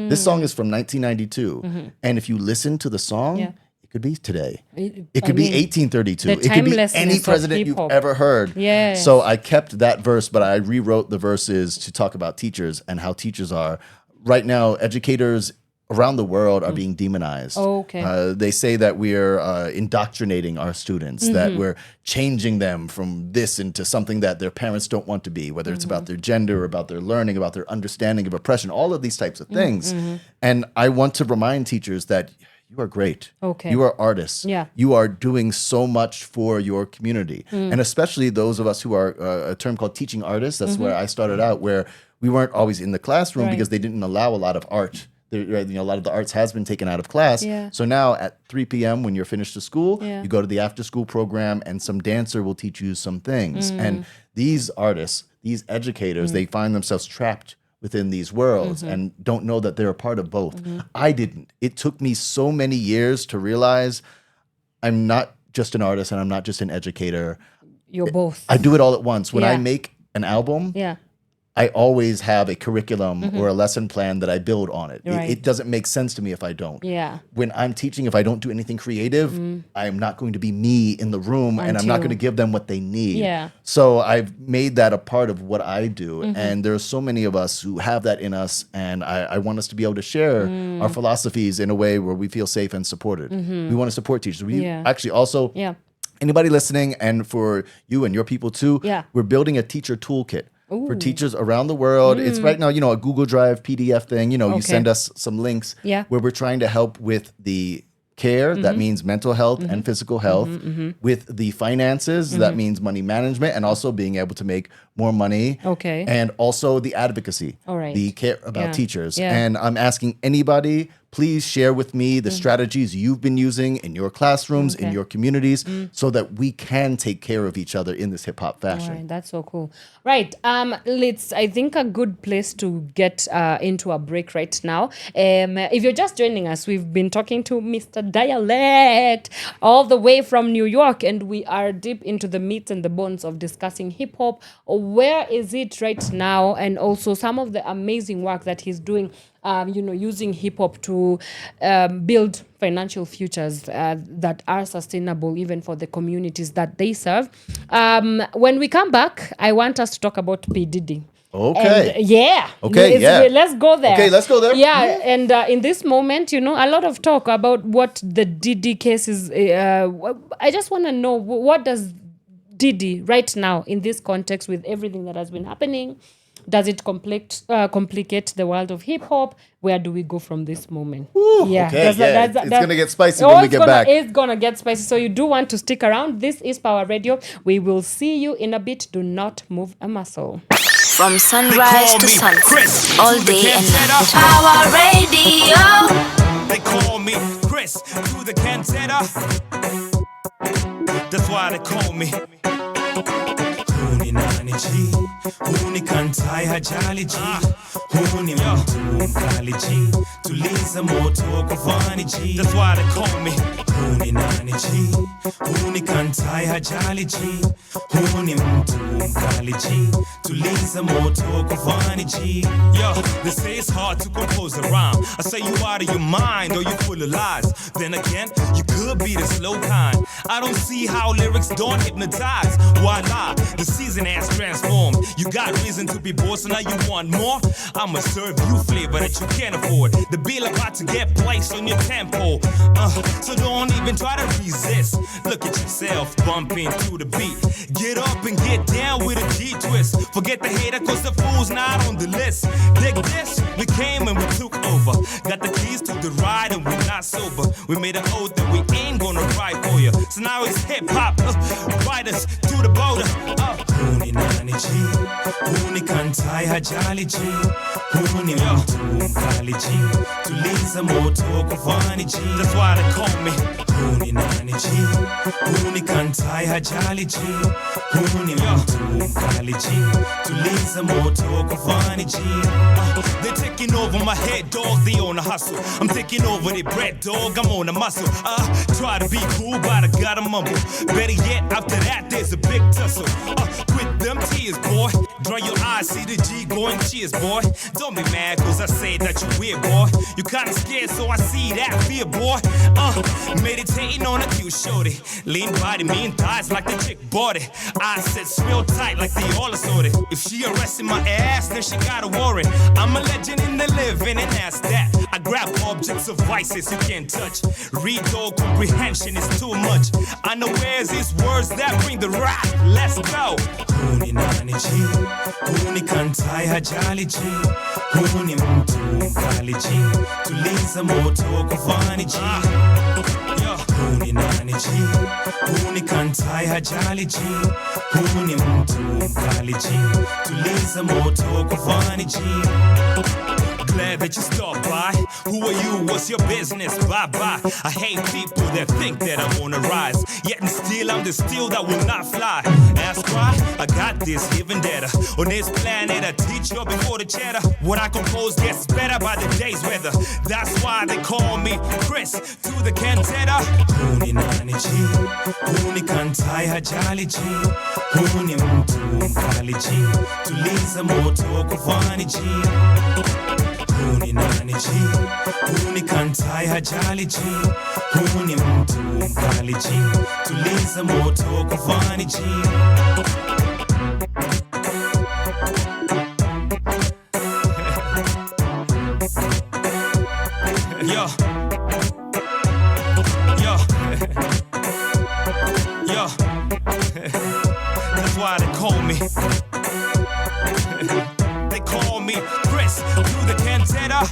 This song is from 1992. And if you listen to the song, Yeah. it could be today. I It could be mean, 1832. the It could be timelessness any of president you've hip-hop. ever heard. Yes. So I kept that verse, but I rewrote the verses to talk about teachers and how teachers are. Right now, educators around the world are being demonized. Oh, okay. They say that we're indoctrinating our students, that we're changing them from this into something that their parents don't want to be, whether it's about their gender, about their learning, about their understanding of oppression, all of these types of things. And I want to remind teachers that you are great. Okay. You are artists. Yeah. You are doing so much for your community. And especially those of us who are a term called teaching artists. That's where I started out, where we weren't always in the classroom Right. because they didn't allow a lot of art. A lot of the arts has been taken out of class. Yeah. So now at 3 p.m. when you're finished to school, Yeah. you go to the after school program and some dancer will teach you some things. And these artists, these educators, they find themselves trapped within these worlds and don't know that they're a part of both. I didn't. It took me so many years to realize I'm not just an artist and I'm not just an educator. You're both. I do it all at once. When I Yeah. make an album, Yeah. I always have a curriculum or a lesson plan that I build on it. Right. It doesn't make sense to me if I don't. Yeah. When I'm teaching, if I don't do anything creative, I'm not going to be me in the room and I'm not Until- going to give them what they need. Yeah. So I've made that a part of what I do. And there are so many of us who have that in us. And I want us to be able to share our philosophies in a way where we feel safe and supported. We want to support teachers. We Yeah. actually also, Yeah. anybody listening, and for you and your people too, Yeah. we're building a teacher toolkit. For teachers around the world. It's right now, a Google Drive PDF thing. You Okay. send us some links Yeah. where we're trying to help with the care, that means mental health and physical health, with the finances, that means money management, and also being able to make more money. Okay. And also the advocacy, All right. the care about Yeah. teachers. Yeah. And I'm asking anybody, please share with me the strategies you've been using in your classrooms, in Okay. your communities, so that we can take care of each other in this hip hop fashion. All right, that's so cool. Right, let's. I think a good place to get into a break right now. If you're just joining us, we've been talking to Mr. Dyalekt all the way from New York, and we are deep into the meats and the bones of discussing hip hop. Where is it right now, and also some of the amazing work that he's doing. Using hip hop to build financial futures that are sustainable even for the communities that they serve. When we come back, I want us to talk about P. Diddy. Okay. And, yeah. Okay, yeah. Let's go there. Okay, let's go there. Yeah, and in this moment, a lot of talk about what the Diddy case is. I just want to know, what does Diddy right now in this context with everything that has been happening? Does it complicate the world of hip hop? Where do we go from this moment? Okay, it's going to get spicy when we get back. It's going to get spicy. So you do want to stick around. This is Power Radio. We will see you in a bit. Do not move a muscle. From sunrise to sunset, all day and night. Power Radio. They call me Chris to the Cantata. That's why they call me. Huni nani G, huni kantai hajali G, huni mtu mkali G, tuliza moto kufani G. That's why they call me. Huni nani G, huni kantai hajali G, huni mtu mkali G, tuliza moto kufani G. Yo, they say it's hard to compose a rhyme. I say you out of your mind or you full of lies. Then again, you could be the slow kind. I don't see how lyrics don't hypnotize. Why lie? The season has transformed. You got reason to be bored, so now you want more? I'ma serve you flavor that you can't afford. The bill about to get placed on your tempo. So don't even try to resist. Look at yourself bumping to the beat. Get up and get down with a G-twist. Forget the hater cause the fool's not on the list. Dig this, we came and we took over. Got the keys to the ride and we're not sober. We made an oath that we ain't gonna ride for you. So now it's hip-hop, ride us to the border. Huni nani G, huni kantai hajali G, huni mtu mkali G, tuliza moto kufani G. That's why they call me. Huni nani G, huni kantai hajali G, huni mtu mkali G, tuliza moto kufani G. They're taking over my head, dog, they on a hustle. I'm taking over their bread, dog, I'm on a muscle. Try to be cool, but I gotta mumble. Better yet, after that, there's a big tussle. Quit them tears, boy. Dry your eyes, see the G going cheers, boy. Don't be mad, cause I say that you weird, boy. You kinda scared, so I see that fear, boy. Meditating on a cute shorty. Lean body, mean thighs like the chick bought it. I said real tight like they all assorted. If she arrested my ass, then she got a warrant. I'm a legend in the living, and that's that. I grab objects of vices you can't touch. Read all comprehension is too much. Unawares is words that bring the wrath. Let's go. Huni nani G, huni kantai hajali G, huni mtu mkali G, tuliza moto kufani G. Huni nani G, huni kantai hajali G, huni mtu mkali G, tuliza moto kufani G. Glad that you stopped by. Who are you? What's your business? Bye-bye. I hate people that think that I'm on a rise. Yet and still I'm the steel that will not fly. Ask why? I got this even better. On this planet I teach you before the chatter. What I compose gets better by the day's weather. That's why they call me Chris to the Cantata. Huni nani G, huni kantai hajali G, huni mtu mkali G, tuliza moto kufani G. Huni nani G, huni kantai hajali G, huni mtu mkali G, tuliza moto kufani G. Yo, yo, yo. That's why they call me. They call me Chris through the Cantata.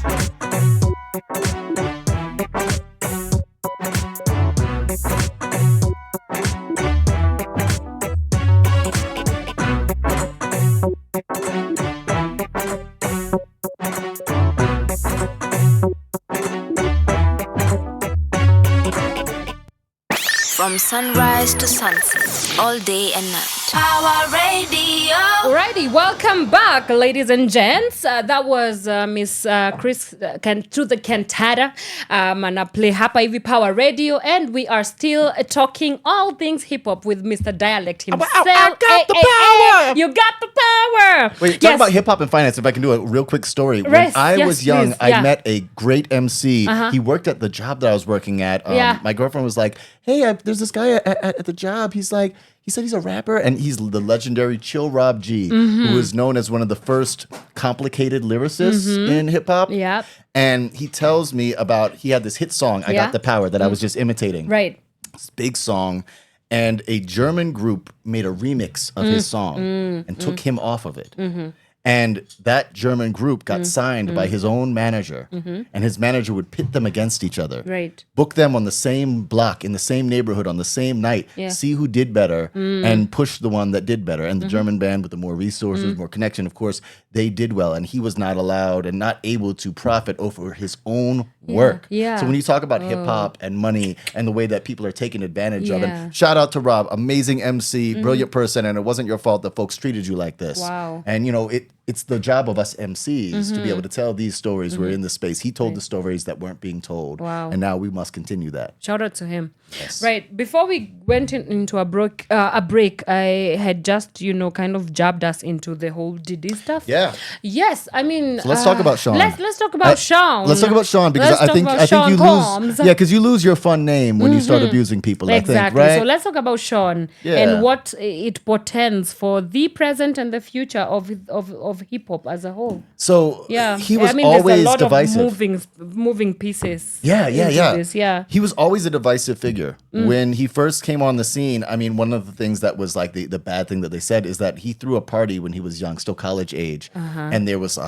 From sunrise to sunset, all day and night. Power Radio. Alrighty, welcome back, ladies and gents. That was Miss Chris to the Cantata. Mana play hapa hivi Power Radio, and we are still talking all things hip hop with Mr. Dyalekt himself. I got the power. You got the power. Wait, talk about hip hop and finance. If I can do a real quick story. When I was young, please. I met a great MC. He worked at the job that I was working at. My girlfriend was like, "Hey, there's this guy at the job. He said he's a rapper, and he's the legendary Chill Rob G, who is known as one of the first complicated lyricists in hip hop. Yep. And he tells me about he had this hit song, "I Got the Power," that I was just imitating. Right. This big song, and a German group made a remix of his song and took him off of it. And that German group got signed by his own manager, and his manager would pit them against each other. Right. Book them on the same block, in the same neighborhood, on the same night, see who did better, and push the one that did better. And the German band with the more resources, more connection, of course, they did well. And he was not allowed and not able to profit over his own work. Yeah. So when you talk about hip hop and money and the way that people are taking advantage of it, shout out to Rob, amazing MC, brilliant person, and it wasn't your fault that folks treated you like this. Wow. And it's the job of us MCs to be able to tell these stories. We're in the space. He told the stories that weren't being told. Wow. And now we must continue that. Shout out to him. Yes. Right. Before we went into a break, I had just, kind of jabbed us into the whole Diddy stuff. Yeah. Yes. I mean, So let's talk about Sean. Let's talk about Sean. Let's talk about Sean because I think you lose. Yeah, because you lose your fun name when you start abusing people. Exactly. I think, right? So let's talk about Sean and what it portends for the present and the future of hip hop as a whole. So he was there's always a lot divisive. Of moving pieces. Yeah. This, yeah. He was always a divisive figure. When he first came on the scene, I mean, one of the things that was like the bad thing that they said is that he threw a party when he was young, still college age, and there was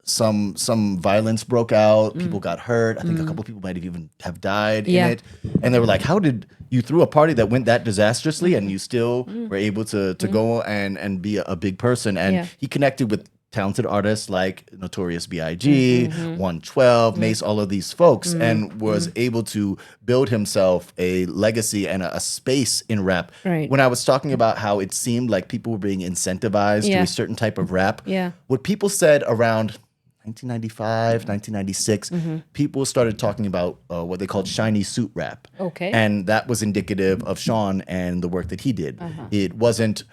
some violence broke out. People got hurt. I think a couple of people might have died in it. And they were like, how did you threw a party that went that disastrously and you still were able to go and be a big person? And he connected with talented artists like Notorious B.I.G., 112, Mace, all of these folks, and was able to build himself a legacy and a space in rap. Right. When I was talking about how it seemed like people were being incentivized to a certain type of rap, what people said around 1995, 1996, people started talking about what they called shiny suit rap. Okay. And that was indicative of Sean and the work that he did. It wasn't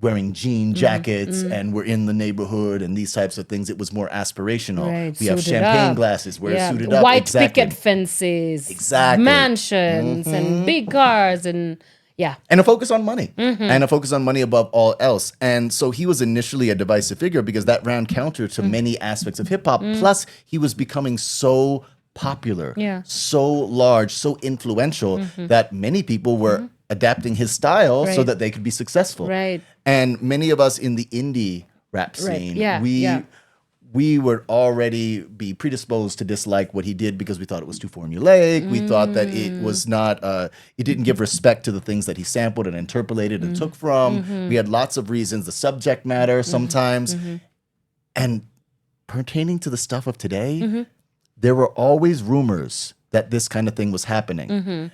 wearing jean jackets and we're in the neighborhood and these types of things. It was more aspirational. Right, We have suited champagne up. glasses. We're suited up. White Exactly. picket fences. Exactly. Mansions and big cars and And a focus on money. And a focus on money above all else. And so he was initially a divisive figure because that ran counter to many aspects of hip hop. Plus, he was becoming so popular, so large, so influential that many people were adapting his style so that they could be successful. Right. And many of us in the indie rap scene, we would already be predisposed to dislike what he did because we thought it was too formulaic. We thought that it was not, it didn't give respect to the things that he sampled and interpolated and took from. We had lots of reasons, the subject matter sometimes. And pertaining to the stuff of today, there were always rumors that this kind of thing was happening.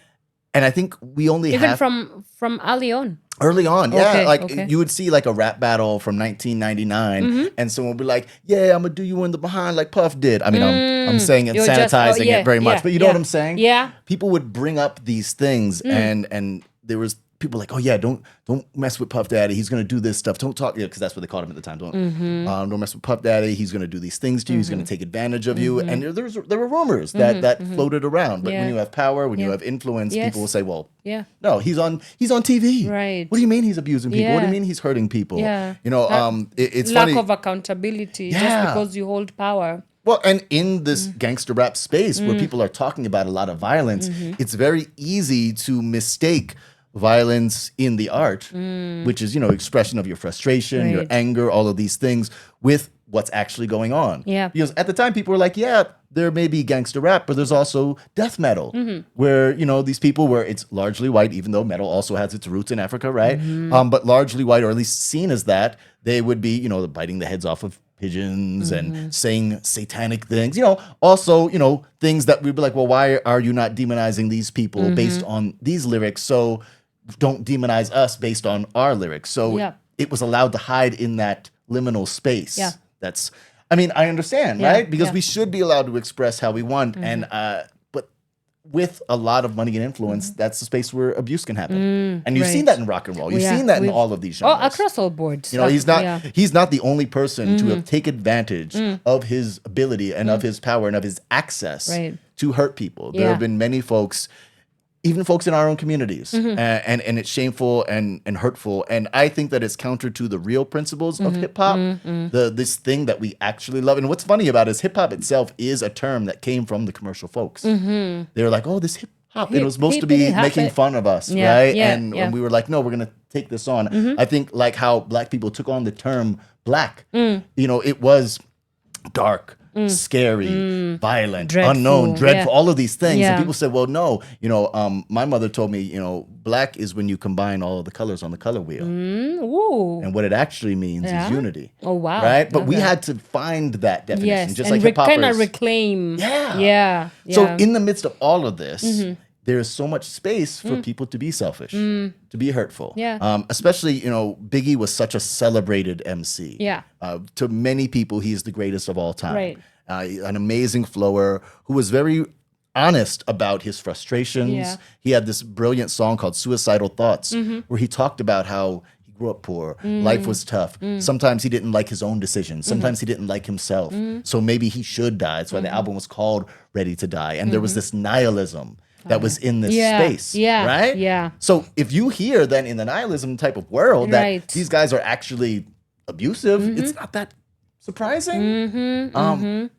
And I think we only even have... from early on. Early on, yeah. Okay. You would see like a rap battle from 1999 and someone would be like, yeah, I'm going to do you in the behind like Puff did. I mean, I'm saying it, sanitizing it very much, but you know what I'm saying? Yeah. People would bring up these things and there was people like, oh yeah, don't mess with Puff Daddy. He's going to do this stuff. Don't talk, because that's what they called him at the time. Don't mess with Puff Daddy. He's going to do these things to you. He's going to take advantage of you. And there were rumors that floated around. But when you have power, when you have influence, people will say, well, no, he's on TV. Right. What do you mean he's abusing people? What do you mean he's hurting people? Yeah. You know, it's lack funny. of accountability just because you hold power. Well, and in this gangster rap space where people are talking about a lot of violence, it's very easy to mistake violence in the art, which is, expression of your frustration, your anger, all of these things, with what's actually going on. Yeah. Because at the time, people were like, yeah, there may be gangster rap, but there's also death metal, where, these people where it's largely white, even though metal also has its roots in Africa, right? But largely white, or at least seen as that, they would be, biting the heads off of pigeons and saying satanic things, also, things that we'd be like, well, why are you not demonizing these people based on these lyrics? So don't demonize us based on our lyrics. So it was allowed to hide in that liminal space. Yeah. I understand, right? Because we should be allowed to express how we want. And, but with a lot of money and influence, that's the space where abuse can happen. And you've seen that in rock and roll. You've seen that in all of these genres. Oh, across all boards. He's not the only person to have taken advantage of his ability and of his power and of his access to hurt people. There have been many folks, even folks in our own communities, and it's shameful and hurtful. And I think that it's counter to the real principles of hip hop, this thing that we actually love. And what's funny about it is hip hop itself is a term that came from the commercial folks. They were like, oh, this It was supposed to be making fun of us, right? And we were like, no, we're going to take this on. I think like how Black people took on the term Black, it was dark, scary, violent, dreadful, unknown, dreadful, all of these things. And people said, well, no, my mother told me, Black is when you combine all of the colors on the color wheel. And what it actually means is unity. Oh, wow. Right? But we had to find that definition, just like hip-hoppers. Kind of reclaim. Yeah. So in the midst of all of this, there's so much space for people to be selfish, to be hurtful. Especially, Biggie was such a celebrated MC. To many people, he's the greatest of all time. Right. An amazing flower who was very honest about his frustrations. He had this brilliant song called Suicidal Thoughts, where he talked about how he grew up poor, life was tough. Sometimes he didn't like his own decisions. Sometimes he didn't like himself. So maybe he should die. That's why the album was called Ready to Die. And there was this nihilism that was in this space, right? Yeah. So if you hear then in the nihilism type of world that these guys are actually abusive, it's not that surprising.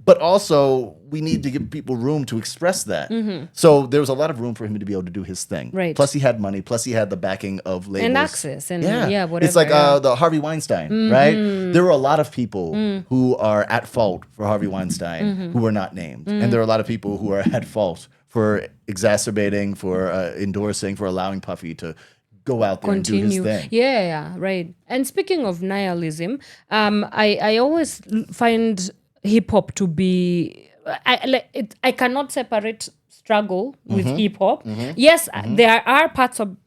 But also we need to give people room to express that. So there was a lot of room for him to be able to do his thing. Right. Plus he had money. Plus he had the backing of labels and access and whatever. It's like the Harvey Weinstein, right? There were a lot of people who are at fault for Harvey Weinstein who were not named, and there are a lot of people who are at fault for exacerbating, for endorsing, for allowing Puffy to go out there and do his thing. Yeah, right. And speaking of nihilism, I always find hip hop to be I cannot separate struggle with hip hop. Yes, there are parts of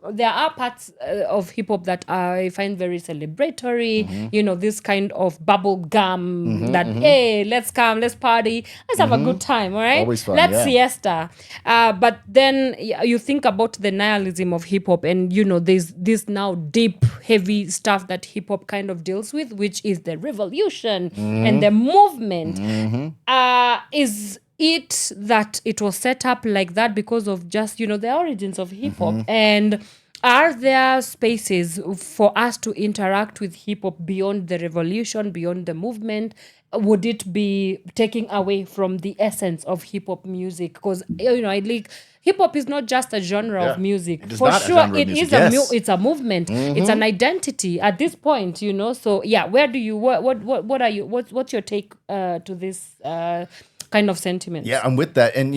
hip hop that I find very celebratory. This kind of bubble gum that hey, let's come, let's party, let's have a good time, all right? Always fun, let's siesta. But then you think about the nihilism of hip hop, and there's this now deep, heavy stuff that hip hop kind of deals with, which is the revolution and the movement. Is it that it was set up like that because of just the origins of hip hop, and are there spaces for us to interact with hip hop beyond the revolution, beyond the movement? Would it be taking away from the essence of hip hop music? Because hip hop is not just a genre of music. For sure, it is it's a movement. It's an identity at this point. So where do you what are you what's your take to this kind of sentiment? Yeah, I'm with that. And,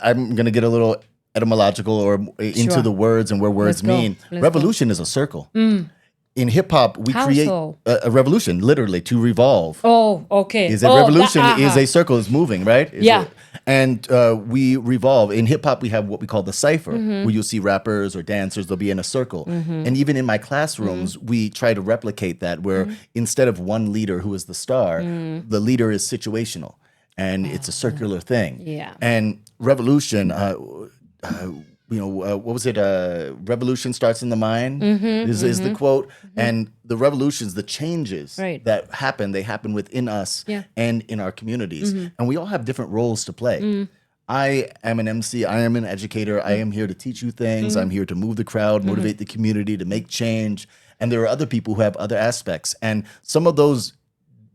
I'm going to get a little etymological or into the words and where words mean. Revolution is a circle. In hip hop, we create a revolution, literally, to revolve. Oh, okay. Revolution is a circle, is moving, right? And we revolve. In hip hop, we have what we call the cipher, where you'll see rappers or dancers, they'll be in a circle. And even in my classrooms, we try to replicate that, where instead of one leader who is the star, the leader is situational. And it's a circular thing. Yeah. And revolution, what was it? Revolution starts in the mind is the quote. And the revolutions, the changes that happen, they happen within us and in our communities. And we all have different roles to play. I am an MC. I am an educator. I am here to teach you things. I'm here to move the crowd, motivate the community, to make change. And there are other people who have other aspects. And some of those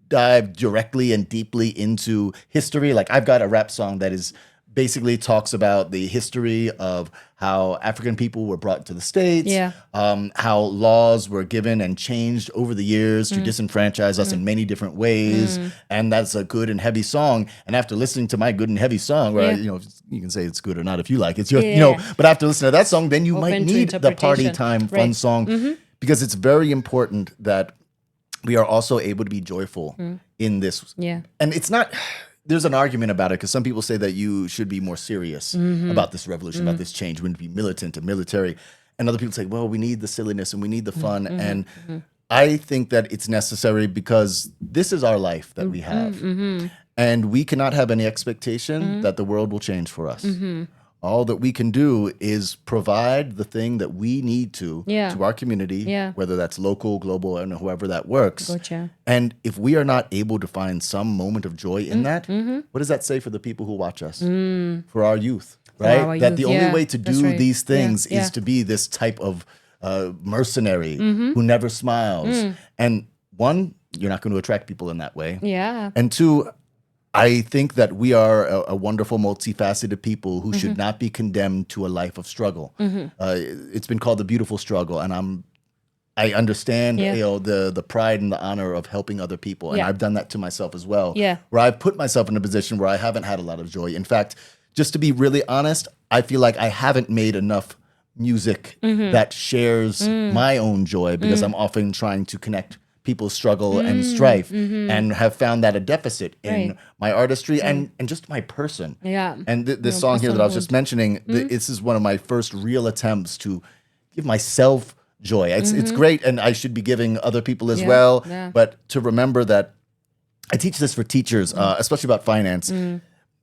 dive directly and deeply into history. Like I've got a rap song that is basically talks about the history of how African people were brought to the States, how laws were given and changed over the years to disenfranchise us in many different ways. And that's a good and heavy song. And after listening to my good and heavy song, where you can say it's good or not if you like, it's your, but after listening to that song, then you might need the party time fun song, because it's very important that we are also able to be joyful in this. Yeah. And it's not, there's an argument about it because some people say that you should be more serious about this revolution, about this change. We need to be militant and military. And other people say, well, we need the silliness and we need the fun. And I think that it's necessary because this is our life that we have. And we cannot have any expectation that the world will change for us. All that we can do is provide the thing that we need to our community, whether that's local, global, and whoever that works. Gotcha. And if we are not able to find some moment of joy in that, what does that say for the people who watch us? For our youth, right? That the only way to do these things is to be this type of mercenary who never smiles. And one, you're not going to attract people in that way. Yeah. And two, I think that we are a wonderful, multifaceted people who should not be condemned to a life of struggle. It's been called the beautiful struggle, and I understand the pride and the honor of helping other people, and I've done that to myself as well. Where I've put myself in a position where I haven't had a lot of joy. In fact, just to be really honest, I feel like I haven't made enough music that shares my own joy because I'm often trying to connect people's struggle and strife and have found that a deficit in my artistry and just my person. And this song here that I was just mentioning, this is one of my first real attempts to give myself joy. It's great, and I should be giving other people as well. But to remember that I teach this for teachers, especially about finance.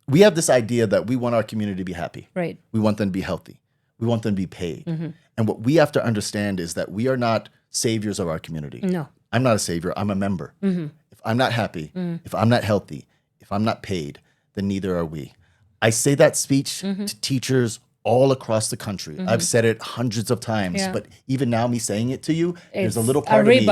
We have this idea that we want our community to be happy. Right. We want them to be healthy. We want them to be paid. And what we have to understand is that we are not saviors of our community. No. I'm not a savior. I'm a member. If I'm not happy, if I'm not healthy, if I'm not paid, then neither are we. I say that speech to teachers all across the country. I've said it hundreds of times, but even now me saying it to you, there's a little part of me.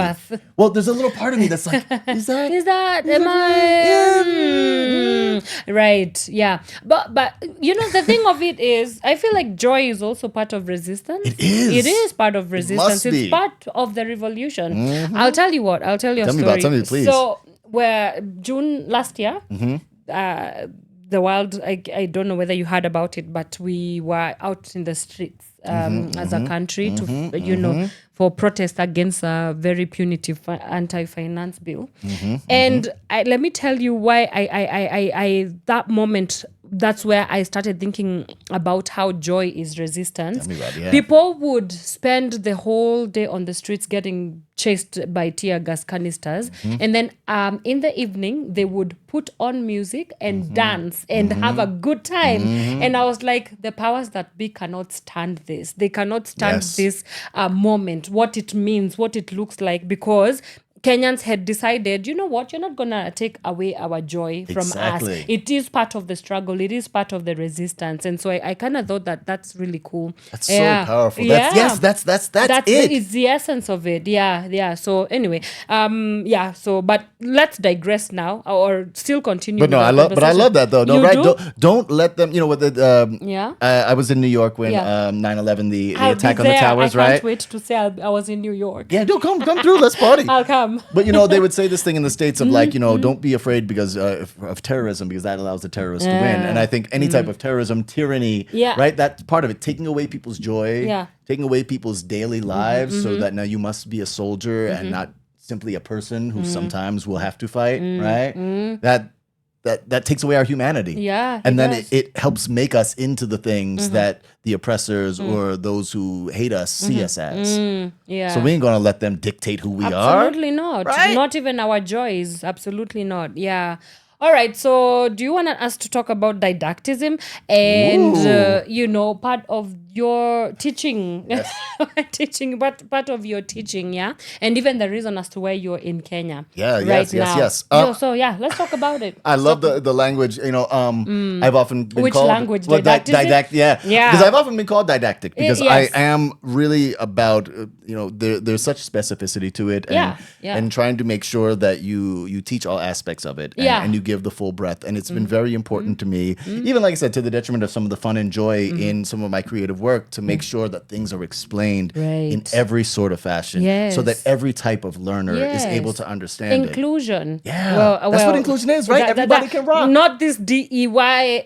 Well, there's a little part of me that's like, am I? Right, yeah. But the thing of it is, I feel like joy is also part of resistance. It is. It is part of resistance. It's part of the revolution. I'll tell you what. I'll tell you a story. Tell me, please. So, June last year, the world, I don't know whether you heard about it, but we were out in the streets as a country to, for protest against a very punitive anti-finance bill. And let me tell you why I that moment, that's where I started thinking about how joy is resistance. People would spend the whole day on the streets getting chased by tear gas canisters. And then in the evening, they would put on music and dance and have a good time. And I was like, the powers that be cannot stand this. They cannot stand this moment, what it means, what it looks like, because Kenyans had decided, you know what, you're not going to take away our joy from us. It is part of the struggle. It is part of the resistance. And so I kind of thought that that's really cool. That's so powerful. That's it. It's the essence of it. Yeah. So anyway, but let's digress now or still continue. But no, I love that though. No, right? Don't let them, with the, I was in New York when 9/11, the attack on the towers, right? I can't wait to say I was in New York. Yeah, come through. Let's party. I'll come. But they would say this thing in the States of don't be afraid because of terrorism, because that allows the terrorists to win. And I think any type of terrorism, tyranny, right? That's part of it. Taking away people's joy, taking away people's daily lives, so that now you must be a soldier and not simply a person who sometimes will have to fight, right? That takes away our humanity. And then it helps make us into the things that the oppressors or those who hate us see us as. So we ain't gonna let them dictate who we are. Absolutely not. Right? Not even our joys. Absolutely not. Yeah. All right, so do you want us to talk about didactism and, part of your teaching, part of your teaching, and even the reason as to why you're in Kenya yes. let's talk about it. I love the language, I've often been Which called... language? Well, Didactism? Yeah. Because I've often been called didactic because I am really about, there's such specificity to it and trying to make sure that you teach all aspects of it and you give the full breadth. And it's been very important to me, even like I said, to the detriment of some of the fun and joy in some of my creative work, to make sure that things are explained in every sort of fashion so that every type of learner is able to understand inclusion. Well, that's what inclusion is, right? Everybody can rock. Not this DEI.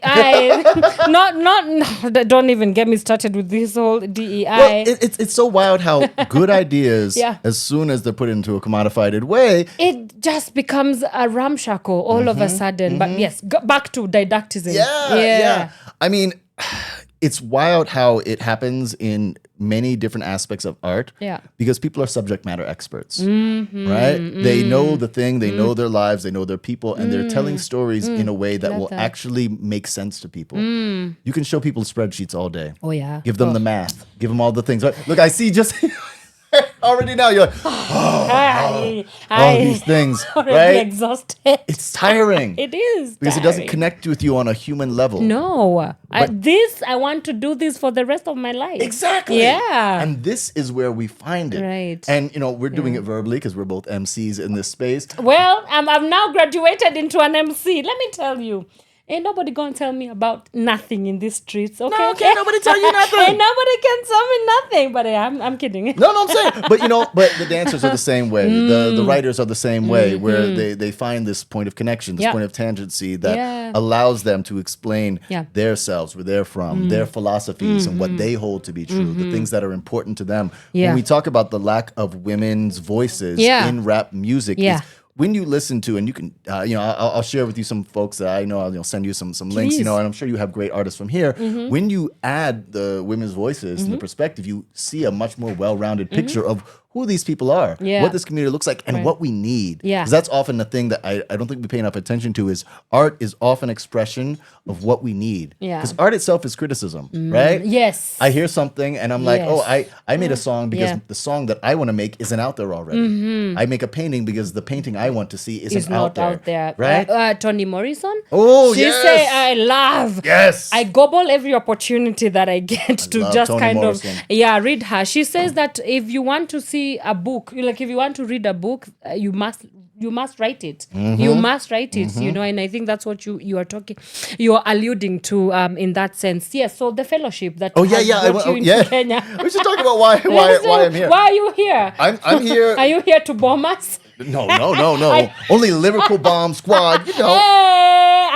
Don't even get me started with this whole DEI. Well, it's so wild how good ideas, as soon as they're put into a commodified way, it just becomes a ramshackle all of a sudden. But yes, back to didactism. Yeah. I mean, it's wild how it happens in many different aspects of art because people are subject matter experts, right? They know the thing, they know their lives, they know their people, and they're telling stories in a way that will actually make sense to people. You can show people spreadsheets all day. Oh, yeah. Give them the math. Give them all the things. Look, I see just... Already now, you're like, all these things, already right? exhausted. It's tiring. It is because it doesn't connect with you on a human level. No. I want to do this for the rest of my life. Exactly. Yeah. And this is where we find it. Right. And, we're doing it verbally because we're both MCs in this space. Well, I've now graduated into an MC. Let me tell you. Ain't nobody gonna tell me about nothing in these streets, okay? No, can't nobody tell you nothing. Ain't nobody can tell me nothing. But I'm kidding. No, I'm saying. But the dancers are the same way. The writers are the same way, where they find this point of connection, this point of tangency that allows them to explain their selves, where they're from, their philosophies, and what they hold to be true, the things that are important to them. When we talk about the lack of women's voices in rap music, when you listen to, and you can, I'll share with you some folks that I know. I'll send you some links, and I'm sure you have great artists from here. When you add the women's voices and the perspective, you see a much more well-rounded picture of who these people are, what this community looks like, and what we need. Because that's often the thing that I don't think we pay enough attention to is art is often expression of what we need. Because art itself is criticism, right? Yes. I hear something and I'm like, I made a song because the song that I want to make isn't out there already. I make a painting because the painting I want to see isn't out there. Right? Toni Morrison. She say I love. Yes. I gobble every opportunity that I get to just Toni kind Morrison. of read her. She says that if you want to see a book, if you want to read a book, you must write it. You must write it, and I think that's what you are alluding to in that sense. Yes, so the fellowship that brought you into Kenya. We should talk about why I'm here. Why are you here? I'm here. Are you here to bomb us? No. Only lyrical bomb squad,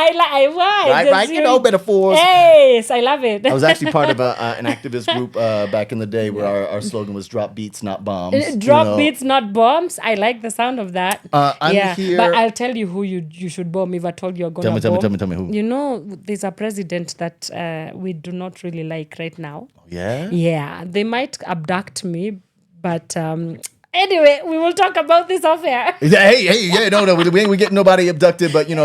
Hey, right, metaphors. Yes, I love it. I was actually part of an activist group back in the day where our slogan was "Drop beats, not bombs." Drop beats, not bombs. I like the sound of that. I'm here. But I'll tell you who you should bomb if at all you're going to bomb. Tell me who. There's a president that we do not really like right now. Yeah? Yeah, they might abduct me, but... Anyway, we will talk about this off air. No, we ain't getting nobody abducted, but we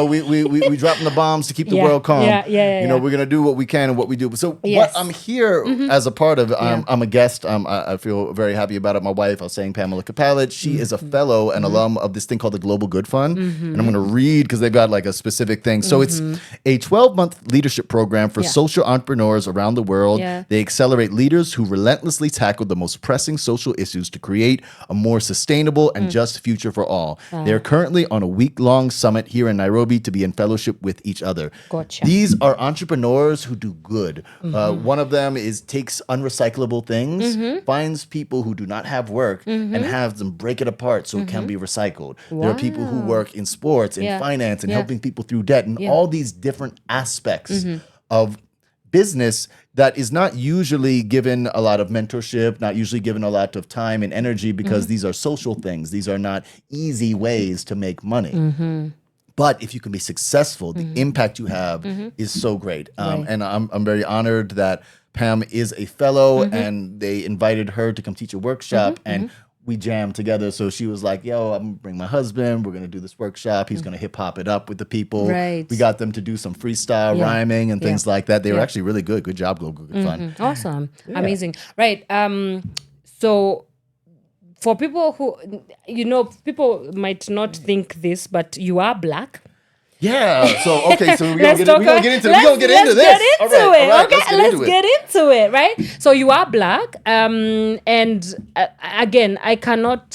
dropping the bombs to keep the world calm. We're gonna do what we can and what we do. So what I'm here as a part of, I'm a guest. I feel very happy about it. My wife, I was saying Pamela Capalit, she is a fellow and alum of this thing called the Global Good Fund, and I'm gonna read because they've got like a specific thing. So it's a 12-month leadership program for social entrepreneurs around the world. They accelerate leaders who relentlessly tackle the most pressing social issues to create a more sustainable and just future for all. They're currently on a week-long summit here in Nairobi to be in fellowship with each other. Gotcha. These are entrepreneurs who do good. One of them takes unrecyclable things, finds people who do not have work, and has them break it apart so it can be recycled. Wow. There are people who work in sports, in finance, and helping people through debt, and all these different aspects of business that is not usually given a lot of mentorship, not usually given a lot of time and energy because these are social things. These are not easy ways to make money. But if you can be successful, the impact you have is so great. And I'm very honored that Pam is a fellow and they invited her to come teach a workshop and we jammed together. So she was like, yo, I'm gonna bring my husband. We're gonna do this workshop. He's gonna hip hop it up with the people. Right. We got them to do some freestyle rhyming and things like that. They were actually really good. Good job, Global Good Fun. Awesome. Amazing. Right. So for people who, people might not think this, but you are black. Yeah. So we're gonna get into this. Let's get into it. Okay, let's get into it. Right. So you are black. And again, I cannot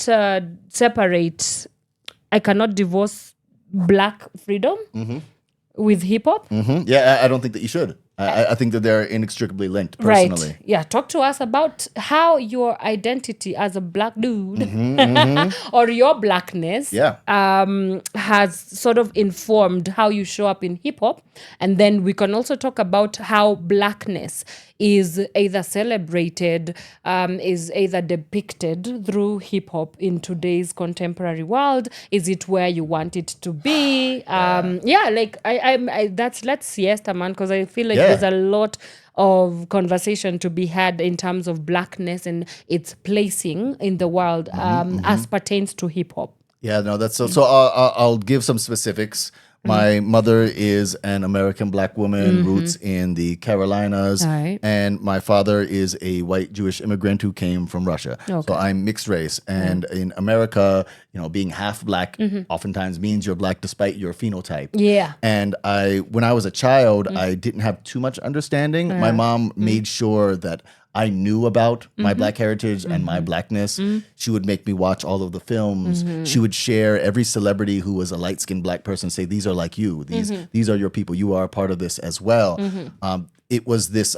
separate. I cannot divorce black freedom with hip hop. Yeah, I don't think that you should. I think that they're inextricably linked, personally. Right. Yeah. Talk to us about how your identity as a black dude or your blackness has sort of informed how you show up in hip hop. And then we can also talk about how blackness is either celebrated, is either depicted through hip hop in today's contemporary world. Is it where you want it to be? Let's siesta, man, because I feel like there's a lot of conversation to be had in terms of blackness and its placing in the world as pertains to hip hop. Yeah, no, that's so. So I'll give some specifics. My mother is an American black woman, roots in the Carolinas, Right. and my father is a white Jewish immigrant who came from Russia. Okay. So I'm mixed race, and in America, being half black oftentimes means you're black despite your phenotype. Yeah. And when I was a child, I didn't have too much understanding. My mom made sure that I knew about my black heritage and my blackness. She would make me watch all of the films. She would share every celebrity who was a light-skinned black person, say, these are like you. These are your people. You are a part of this as well. It was this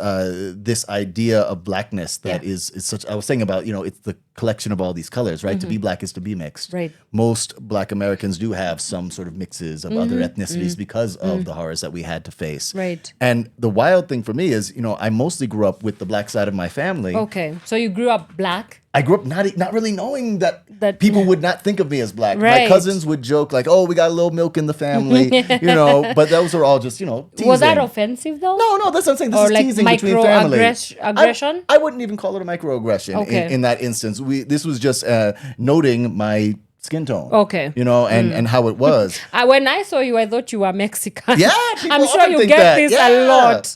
idea of blackness that is such. I was saying about, it's the collection of all these colors, right? To be black is to be mixed. Right. Most black Americans do have some sort of mixes of other ethnicities because of the horrors that we had to face. Right. And the wild thing for me is, I mostly grew up with the black side of my family. Okay. So you grew up black? I grew up not really knowing that people would not think of me as black. Right. My cousins would joke like, "Oh, we got a little milk in the family," but those are all just, teasing. Was that offensive though? No, that's what I'm saying. This Or is like teasing between family. aggression? I wouldn't even call it a microaggression Okay. in that instance. This was just noting my skin tone. Okay. And how it was. When I saw you, I thought you were Mexican. Yeah, I'm people sure often you think get that. this Yeah. a lot.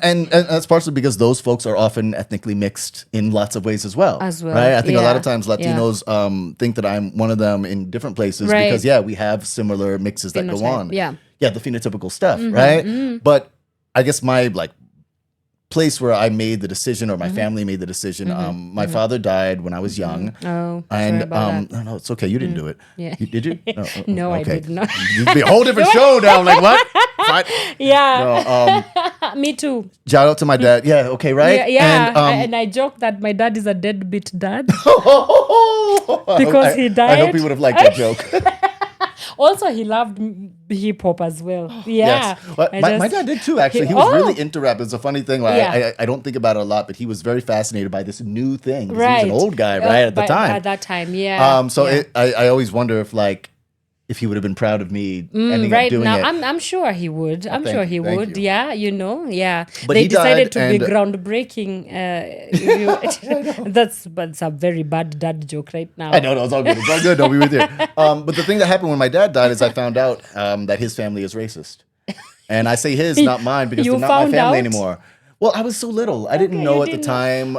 And that's partially because those folks are often ethnically mixed in lots of ways as well. Right? I think a lot of times Latinos think that I'm one of them in different places Right. because, we have similar mixes that go Phenotype, on. yeah. Yeah, the phenotypical stuff, right? But I guess my place where I made the decision or my family made the decision, my father died when I was young. Oh, And sorry about that. no, it's okay. You didn't do it. Yeah. Did you? No, No, I did not. You'd be a whole different show now. I'm like, what? What? Yeah. No, Me too. shout out to my dad. Yeah, okay, right? Yeah. And, And I joke that my dad is a deadbeat dad. because he I died. hope he would have liked that joke. Also, he loved hip hop as well. Yeah. Yes. Well, my dad did too, actually. He was really into rap. It's a funny thing. I don't think about it a lot, but he was very fascinated by this new thing. 'Cause he was an old guy, right, at the time. At that time, yeah. I always wonder if he would have been proud of me ending up doing now, it. I'm sure he would. I'm sure he Thank would. you. Yeah, yeah. But they he decided died to be groundbreaking. That's a very bad dad joke right now. I know, no, it's all good. It's all good. No, we were there. But the thing that happened when my dad died is I found out that his family is racist. And I say his, not mine, because they're not my found family out? anymore. Well, I was so little. I didn't know at the time.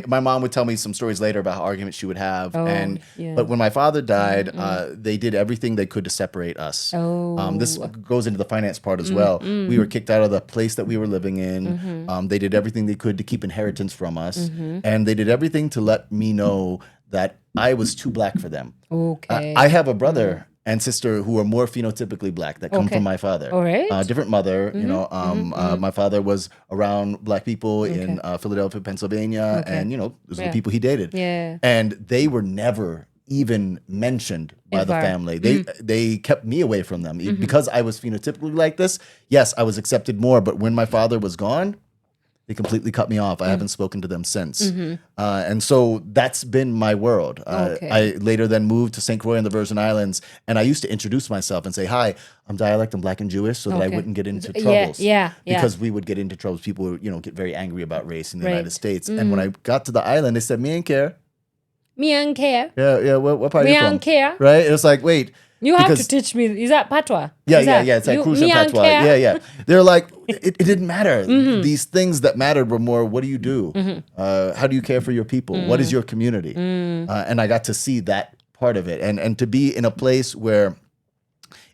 My mom would tell me some stories later about how arguments she would have. But when my father died, they did everything they could to separate us. This goes into the finance part as well. We were kicked out of the place that we were living in. They did everything they could to keep inheritance from us. And they did everything to let me know that I was too black for them. Okay. I have a brother and sister who are more phenotypically black that come from my father. All right. Different mother, my father was around black people in Philadelphia, Pennsylvania, and, those are the people he dated. Yeah. And they were never even mentioned by the family. They kept me away from them. Because I was phenotypically like this, yes, I was accepted more, but when my father was gone, they completely cut me off. I haven't spoken to them since. And so that's been my world. I later then moved to St. Croix in the Virgin Islands, and I used to introduce myself and say, "Hi, I'm Dyalekt, I'm black and Jewish," so that I wouldn't get into troubles. Because we would get into troubles. People would, get very angry about race in the United States. And when I got to the island, they said, "Me ain't care." Me and care. Yeah. What part are you Me from? and care. Right? It was like, wait. You have to teach me. Is that patois? Yeah. It's like Crucian patois. Yeah. They're like, it didn't matter. These things that mattered were more, what do you do? How do you care for your people? What is your community? And I got to see that part of it. And to be in a place where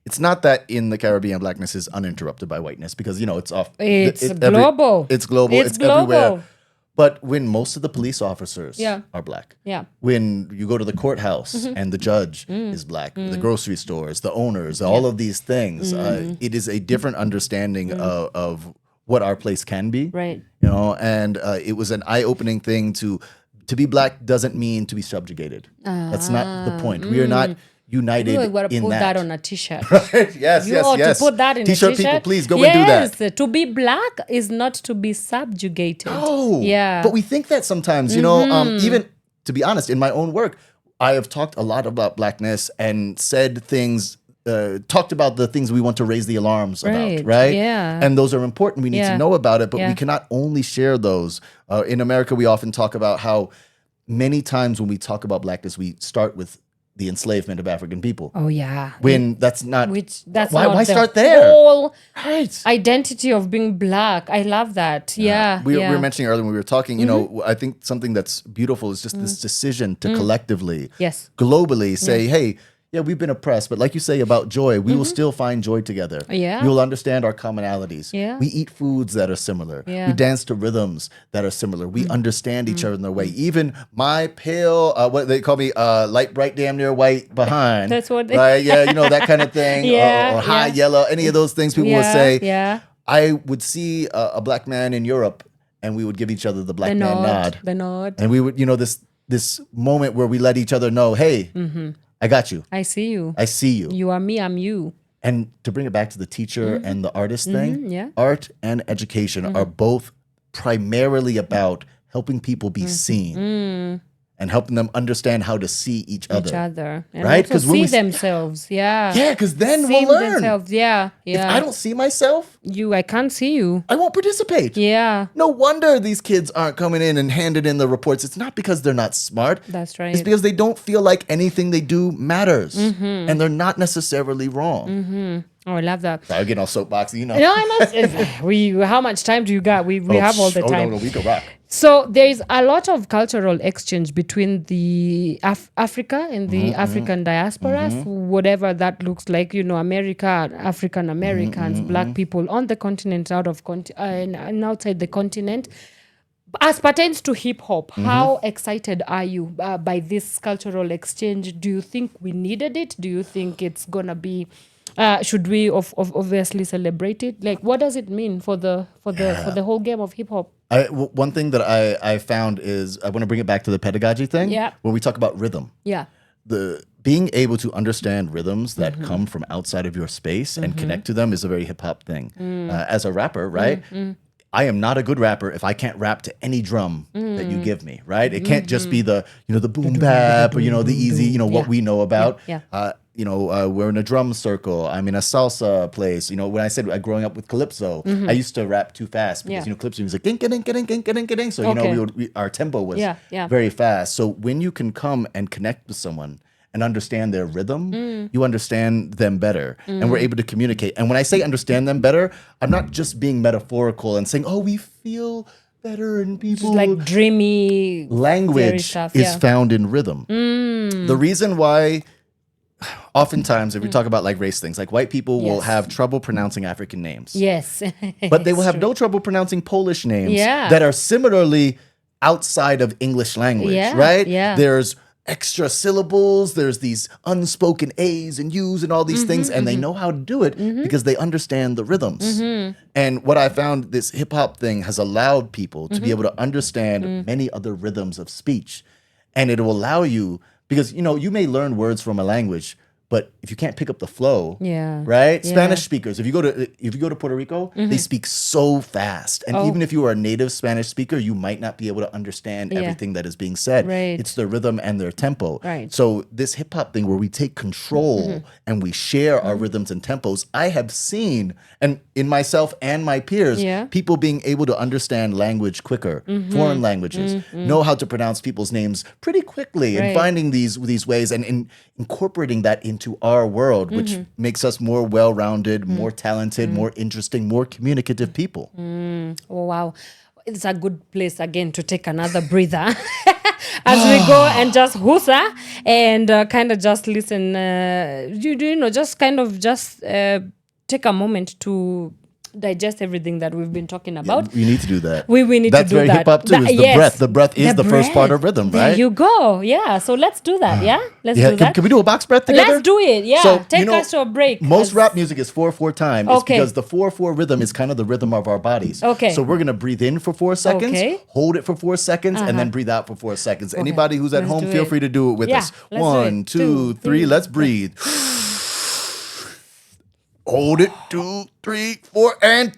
it's not that in the Caribbean blackness is uninterrupted by whiteness, because, it's off. It's global. It's global. It's everywhere. But when most of the police officers are black, when you go to the courthouse and the judge is black, the grocery stores, the owners, all of these things, it is a different understanding of what our place can be. Right. And it was an eye-opening thing to be black doesn't mean to be subjugated. That's not the point. We are not united You got to in put that. that on a t-shirt. Yes. You ought to put that in T-shirt a t-shirt. people, please go and do that. Yes, to be black is not to be subjugated. Oh, yeah. But we think that sometimes, even to be honest, in my own work, I have talked a lot about blackness and said things, talked about the things we want to raise the alarms about, right? Yeah. And those are important. We need to know about it, but we cannot only share those. In America, we often talk about how many times when we talk about blackness, we start with the enslavement of African people. Oh yeah. When that's not Why start there? Whole Right. identity of being black. I love that. Yeah. We were mentioning earlier when we were talking, you know, I think something that's beautiful is just this decision to collectively, globally say, hey, yeah, we've been oppressed, but like you say about joy, we will still find joy together. Yeah. We will understand our commonalities. Yeah. We eat foods that are similar. Yeah. We dance to rhythms that are similar. We understand each other in their way. Even my pale, what they call me, light, bright, damn near white behind. That's what they right? Yeah, you know, that kind of thing. Or high yellow, any of those things people would say. Yeah. I would see a black man in Europe and we would give each other the black man nod. The nod. And we would, you know, this moment where we let each other know, hey, I got you. I see you. I see you. You are me, I'm you. And to bring it back to the teacher and the artist thing, art and education are both primarily about helping people be seen and helping them understand how to see each other. And right? Because see themselves. Yeah. Yeah, because then see we'll learn. Themselves. Yeah. If I don't see myself, I can't see you. I won't participate. Yeah. No wonder these kids aren't coming in and handing in the reports. It's not because they're not smart. That's right. It's because they don't feel like anything they do matters. And they're not necessarily wrong. Oh, I love that. Sorry, getting all soapboxy, you know. No, I'm not. How much time do you got? We have all the time. No, we can rock. So there is a lot of cultural exchange between the Africa and the African diasporas, whatever that looks like. You know, America, African Americans, Black people on the continent, and outside the continent. As pertains to hip hop, how excited are you by this cultural exchange? Do you think we needed it? Do you think it's gonna be? Should we obviously celebrate it? Like, what does it mean for the whole game of hip hop? One thing that I found is I want to bring it back to the pedagogy thing. Yeah. When we talk about rhythm. Yeah. The being able to understand rhythms that come from outside of your space and connect to them is a very hip hop thing. As a rapper, right? I am not a good rapper if I can't rap to any drum that you give me, right? It can't just be the boom bap or, the easy, what we know about. We're in a drum circle. I'm in a salsa place. When I said growing up with calypso, I used to rap too fast because, calypso music, ding, ding, ding, ding, ding, ding. So, our tempo was very fast. So when you can come and connect with someone and understand their rhythm, you understand them better. And we're able to communicate. And when I say understand them better, I'm not just being metaphorical and saying, we feel better and people. It's like dreamy language stuff, is found in rhythm. The reason why oftentimes if we talk about like race things, like white people will have trouble pronouncing African names. Yes. But they will have no trouble pronouncing Polish names that are similarly outside of English language, right? Yeah. There's extra syllables, there's these unspoken A's and U's and all these things, and they know how to do it because they understand the rhythms. And what I found, this hip hop thing has allowed people to be able to understand many other rhythms of speech. And it will allow you, because you may learn words from a language, but if you can't pick up the flow, right? Yeah. Spanish speakers, if you go to Puerto Rico, they speak so fast. And even if you are a native Spanish speaker, you might not be able to understand everything that is being said. Right. It's their rhythm and their tempo. Right. So this hip hop thing where we take control and we share our rhythms and tempos, I have seen, and in myself and my peers, people being able to understand language quicker, foreign languages, know how to pronounce people's names pretty quickly, and finding these ways and incorporating that into our world, which makes us more well-rounded, more talented, more interesting, more communicative people. Oh, wow. It's a good place again to take another breather as we go and just husa and kind of just listen. Just take a moment to digest everything that we've been talking about. We need to do that. We need That's to do that. That's very hip hop too. Is the breath. The breath is the first part of rhythm, right? There you go. Yeah. So let's do that. Yeah. Let's do that. Can we do a box breath together? Let's do it. Yeah. So, take us to a break. Most rap music is 4/4 time. It's Okay. because the 4/4 rhythm is kind of the rhythm of our bodies. Okay. So we're gonna breathe in for 4 seconds, Okay. hold it for 4 seconds, and then breathe out for 4 seconds. Anybody who's at Let's home, do feel it. free to do it with Yeah, us. let's do 1, it. 2, 3. Let's breathe. Hold it. 2, 3, 4, and.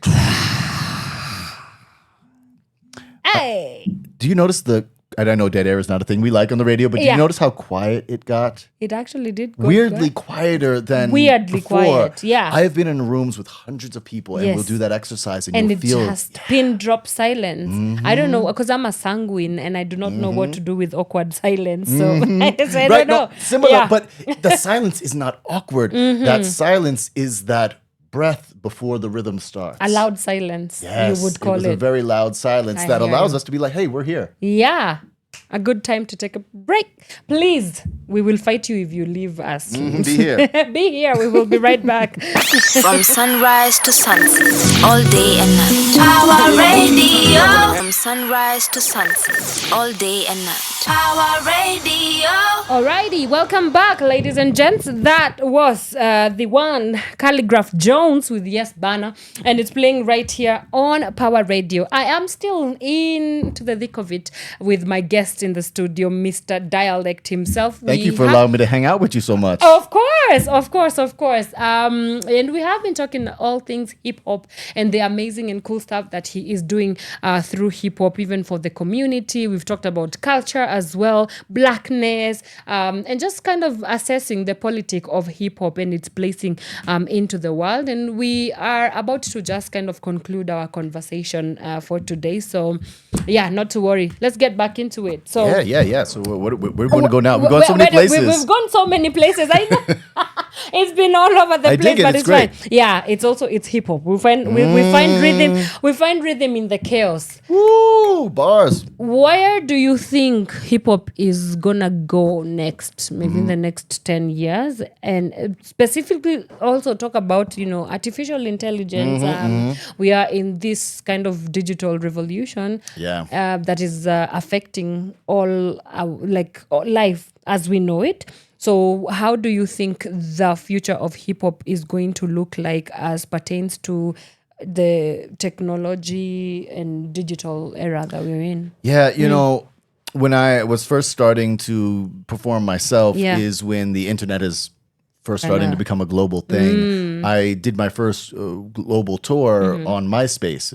Hey. Do you notice the and I know dead air is not a thing we like on the radio, but did you notice how quiet it got? It actually did go weirdly quieter than weirdly before. Quiet. Yeah, I have been in rooms with hundreds of people, and we'll do that exercise, and you'll feel just pin drop silence. I don't know, because I'm a sanguine and I do not know what to do with awkward silence. So I don't know. Similar, but the silence is not awkward. That silence is that breath before the rhythm starts. A loud silence, yes, you would call it. Was a very loud silence that allows us to be like, hey, we're here. Yeah. A good time to take a break. Please, we will fight you if you leave us. Be here. Be here. We will be right back. From sunrise to sunset, all day and night. Power Radio. From sunrise to sunset, all day and night. Power Radio. Alrighty, welcome back, ladies and gents. That was the one, Calligraph Jones with Yes Banner, and it's playing right here on Power Radio. I am still into the thick of it with my guest in the studio, Mr. Dyalekt himself. Thank you for allowing me to hang out with you so much. Of course. And we have been talking all things hip hop and the amazing and cool stuff that he is doing through hip hop, even for the community. We've talked about culture as well, blackness, and just kind of assessing the politic of hip hop and its placing into the world. And we are about to just kind of conclude our conversation for today. So, yeah, not to worry. Let's get back into it. So yeah. So we're going to go now. We've gone so many places. We've gone so many places. I know. It's been all over the place, but it's great. Fine. Yeah, it's hip hop. We find rhythm. We find rhythm in the chaos. Woo, bars. Where do you think hip hop is gonna go next? Maybe in the next 10 years, and specifically also talk about artificial intelligence. We are in this kind of digital revolution. Yeah. That is affecting all life as we know it. So how do you think the future of hip hop is going to look like as pertains to the technology and digital era that we're in? Yeah, when I was first starting to perform myself is when the internet is first starting to become a global thing. I did my first global tour on MySpace.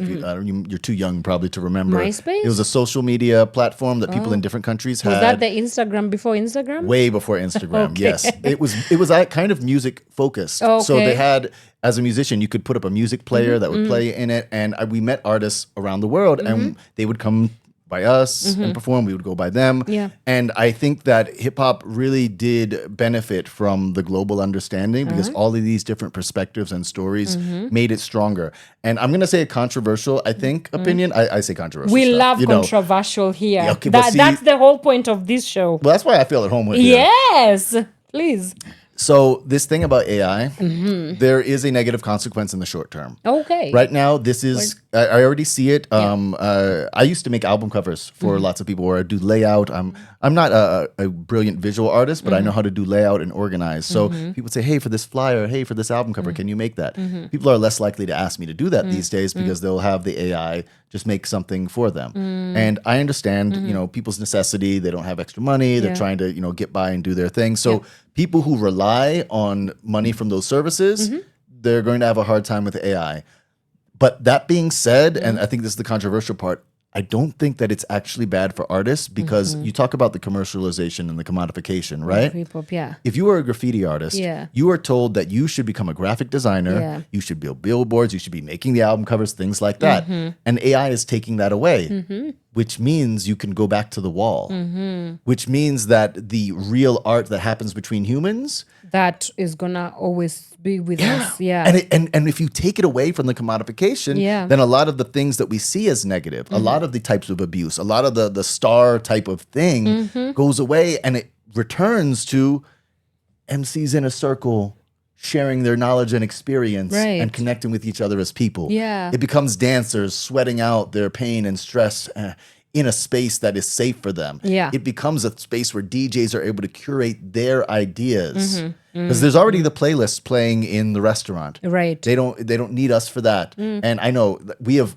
You're too young probably to remember. MySpace? It was a social media platform that people in different countries had. Was that the Instagram before Instagram? Way before Instagram, Okay. yes. It was kind of music focused. Okay. So they had, as a musician, you could put up a music player that would play in it. And we met artists around the world and they would come by us and perform. We would go by them. Yeah. And I think that hip hop really did benefit from the global understanding because all of these different perspectives and stories made it stronger. And I'm going to say a controversial, I think, opinion. I say controversial. We stuff, love controversial here. Yeah, okay, That's the whole point of this show. Well, that's why I feel at home with you. Yes, please. So this thing about AI, there is a negative consequence in the short term. Okay. Right now, this is, I already see it. I used to make album covers for lots of people where I do layout. I'm not a brilliant visual artist, but I know how to do layout and organize. So people say, hey, for this flyer, hey, for this album cover, can you make that? People are less likely to ask me to do that these days because they'll have the AI just make something for them. And I understand, people's necessity. They don't have extra money. They're trying to, get by and do their thing. So people who rely on money from those services, they're going to have a hard time with AI. But that being said, and I think this is the controversial part, I don't think that it's actually bad for artists because you talk about the commercialization and the commodification, right? Hip-hop, yeah. If you are a graffiti artist, you are told that you should become a graphic designer, you should build billboards, you should be making the album covers, things like that. And AI is taking that away, which means you can go back to the wall, which means that the real art that happens between humans, that is gonna always be with us. And if you take it away from the commodification, then a lot of the things that we see as negative, a lot of the types of abuse, a lot of the star type of thing goes away, and it returns to MCs in a circle sharing their knowledge and experience and connecting with each other as people. It becomes dancers sweating out their pain and stress in a space that is safe for them. It becomes a space where DJs are able to curate their ideas. Because there's already the playlist playing in the restaurant. Right. They don't need us for that. And I know we have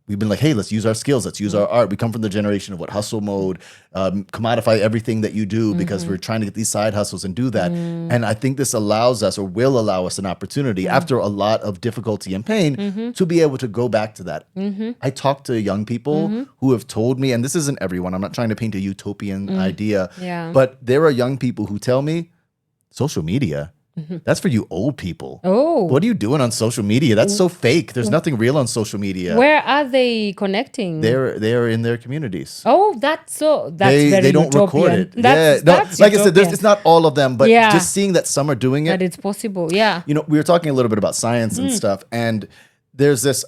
we've been like, hey, let's use our skills, let's use our art. We come from the generation of what hustle mode, commodify everything that you do because we're trying to get these side hustles and do that. And I think this allows us, or will allow us, an opportunity after a lot of difficulty and pain to be able to go back to that. I talk to young people who have told me, and this isn't everyone, I'm not trying to paint a utopian idea, but there are young people who tell me, social media, that's for you old people. Oh. What are you doing on social media? That's so fake. There's nothing real on social media. Where are they connecting? They're in their communities. Oh, that's very They don't utopian. record it. That's like I said, utopian. it's not all of them, but just seeing that some are doing it. That it's possible. Yeah. You know, we were talking a little bit about science and stuff, and there's this.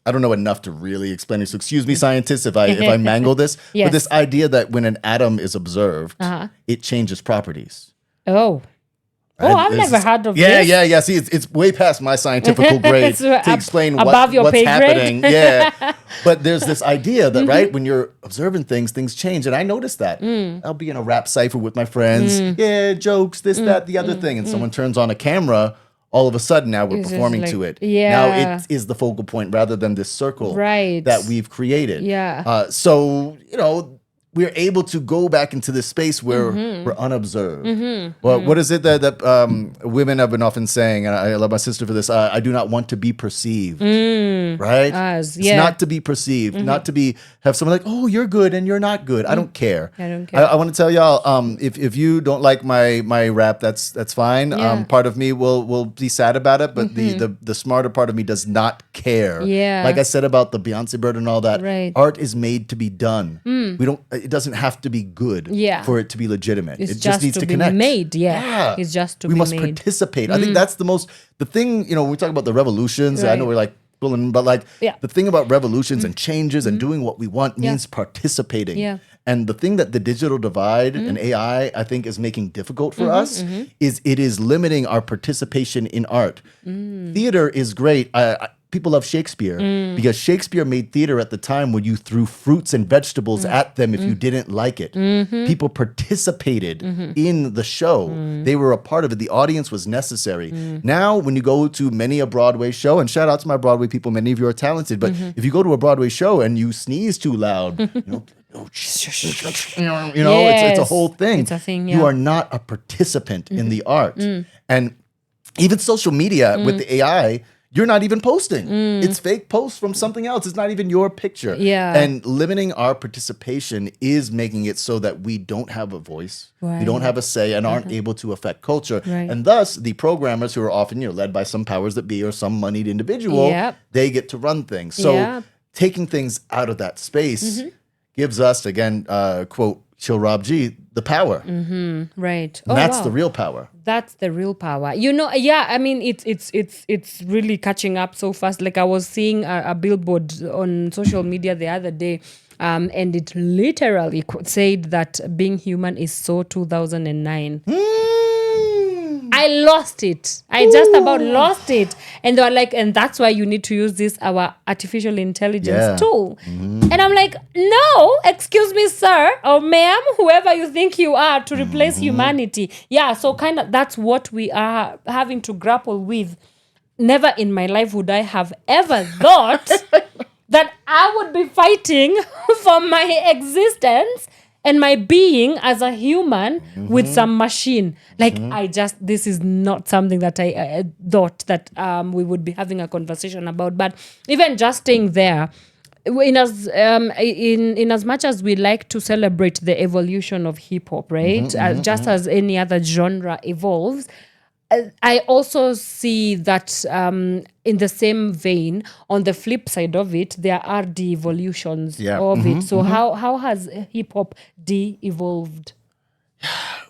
I don't know enough to really explain it. So excuse me, scientists, if I mangle this. Yes. But this idea that when an atom is observed, it changes properties. Oh. Right? Oh, I've never heard of this. Yeah. See, it's way past my scientific grade to explain above your what's pay grade? happening. Yeah. But there's this idea that, right, when you're observing things change. And I noticed that. I'll be in a rap cipher with my friends. Yeah, jokes, this, that, the other thing. And someone turns on a camera. All of a sudden, now we're It's just performing like- to it. yeah. Now it is the focal point rather than this circle Right. that we've created. Yeah. So, you know, we're able to go back into this space where we're unobserved. Well, what is it that women have been often saying, and I love my sister for this, I do not want to be perceived, right? Us, It's yeah. not to be perceived, not to have someone like, oh, you're good and you're not good. I don't care. I don't care. I want to tell y'all, if you don't like my rap, that's fine. Yeah. Part of me will be sad about it, but the smarter part of me does not care. Yeah. Like I said about the Beyonce bird and all that, Right. art is made to be done. We don't. It doesn't have to be good Yeah. for it to be legitimate. It's it just needs to to be connect. made. Yeah. It's just to we be must made. participate. I think that's the thing. You know, when we talk about the revolutions. I know Right. we're like pulling, but like Yeah. the thing about revolutions and changes and doing what we want means participating. Yeah. And the thing that the digital divide and AI, I think, is making difficult for us is it is limiting our participation in art. Theater is great. People love Shakespeare because Shakespeare made theater at the time when you threw fruits and vegetables at them if you didn't like it. People participated in the show. They were a part of it. The audience was necessary. Now, when you go to many a Broadway show, and shout out to my Broadway people, many of you are talented, but if you go to a Broadway show and you sneeze too loud, you know, it's a whole thing. It's a thing, You yeah. are not a participant in the art. And even social media with the AI, you're not even posting. It's fake posts from something else. It's not even your picture. Yeah. And limiting our participation is making it so that we don't have a voice. We don't have a say and aren't able to affect culture. Right. And thus, the programmers who are often, led by some powers that be or some moneyed individual, Yep. they get to run things. So Yeah. taking things out of that space gives us, again, quote, Chill Rob G, the power. Right. And that's the real power. That's the real power. You know, yeah, I mean, it's really catching up so fast. Like I was seeing a billboard on social media the other day, and it literally said that being human is so 2009. I lost it. I just about lost it. And they were like, and that's why you need to use this, our artificial intelligence tool. And I'm like, no, excuse me, sir, or ma'am, whoever you think you are, to replace humanity. Yeah, so kind of that's what we are having to grapple with. Never in my life would I have ever thought that I would be fighting for my existence and my being as a human with some machine. Like this is not something that I thought that we would be having a conversation about. But even just staying there, in as much as we like to celebrate the evolution of hip hop, right? Just as any other genre evolves, I also see that in the same vein, on the flip side of it, there are de-evolutions of it. So how has hip hop de-evolved?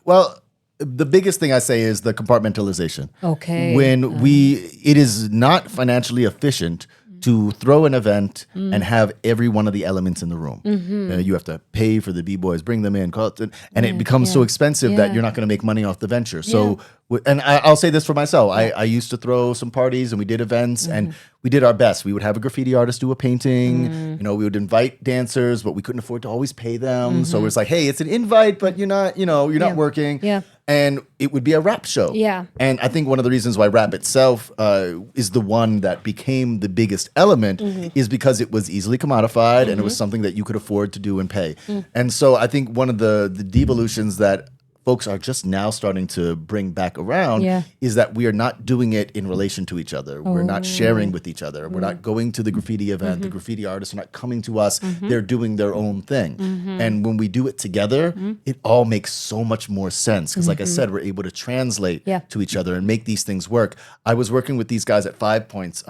Well, the biggest thing I say is the compartmentalization. Okay. When it is not financially efficient to throw an event and have every one of the elements in the room. You have to pay for the B-boys, bring them in, call it, and it becomes so expensive that you're not going to make money off the venture. So And I'll say this for myself. I used to throw some parties and we did events and we did our best. We would have a graffiti artist do a painting. We would invite dancers, but we couldn't afford to always pay them. So it was like, hey, it's an invite, but you're not working. Yeah. And it would be a rap show. Yeah. And I think one of the reasons why rap itself is the one that became the biggest element is because it was easily commodified and it was something that you could afford to do and pay. And so I think one of the devolutions that folks are just now starting to bring back around is that we are not doing it in relation to each other. We're not sharing with each other. We're not going to the graffiti event. The graffiti artists are not coming to us. They're doing their own thing. And when we do it together, it all makes so much more sense. Because like I said, we're able to translate to each other and make these things work. I was working with these guys at 5 Points.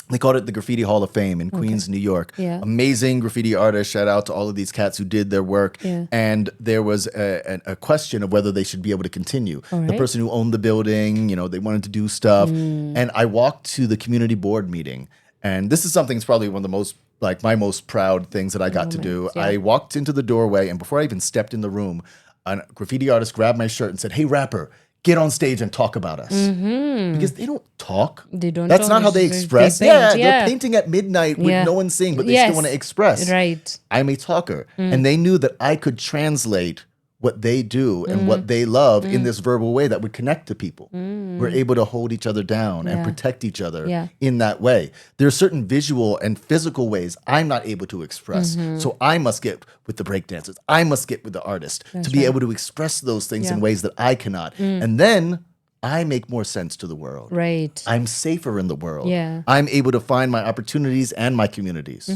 They called it the Graffiti Hall of Fame in Queens, New York. Yeah. Amazing graffiti artists. Shout out to all of these cats who did their work. Yeah. And there was a question of whether they should be able to continue. The person who owned the building, they wanted to do stuff. And I walked to the community board meeting. And this is something that's probably one of the most, like my most proud things that I got to do. Yeah. I walked into the doorway and before I even stepped in the room, a graffiti artist grabbed my shirt and said, "Hey, rapper, get on stage and talk about us." Because they don't talk. They don't That's talk. not how they express. They paint, They're painting at midnight with no one seeing, but they still want to express. Right. I'm a talker. And they knew that I could translate what they do and what they love in this verbal way that would connect to people. We're able to hold each other down and protect each other in that way. There are certain visual and physical ways I'm not able to express. So I must get with the breakdancers. I must get with the artist to be able to express those things in ways that I cannot. And then I make more sense to the world. Right. I'm safer in the world. Yeah. I'm able to find my opportunities and my communities.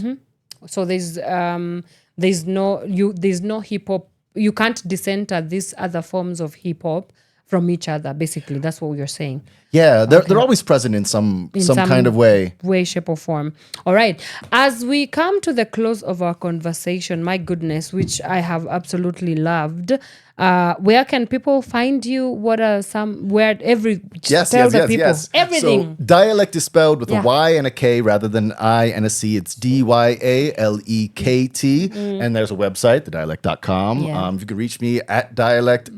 So there's no hip hop. You can't decenter these other forms of hip hop from each other. Basically, that's what you're saying. Yeah, they're always present in some kind of way, shape, or form. All right. As we come to the close of our conversation, my goodness, which I have absolutely loved. Where can people find you? What are Yes. Everything. So Dyalekt is spelled with a Y and a K rather than I and a C. It's Dyalekt. And there's a website, thedyalekt.com. You can reach me at Dyalekt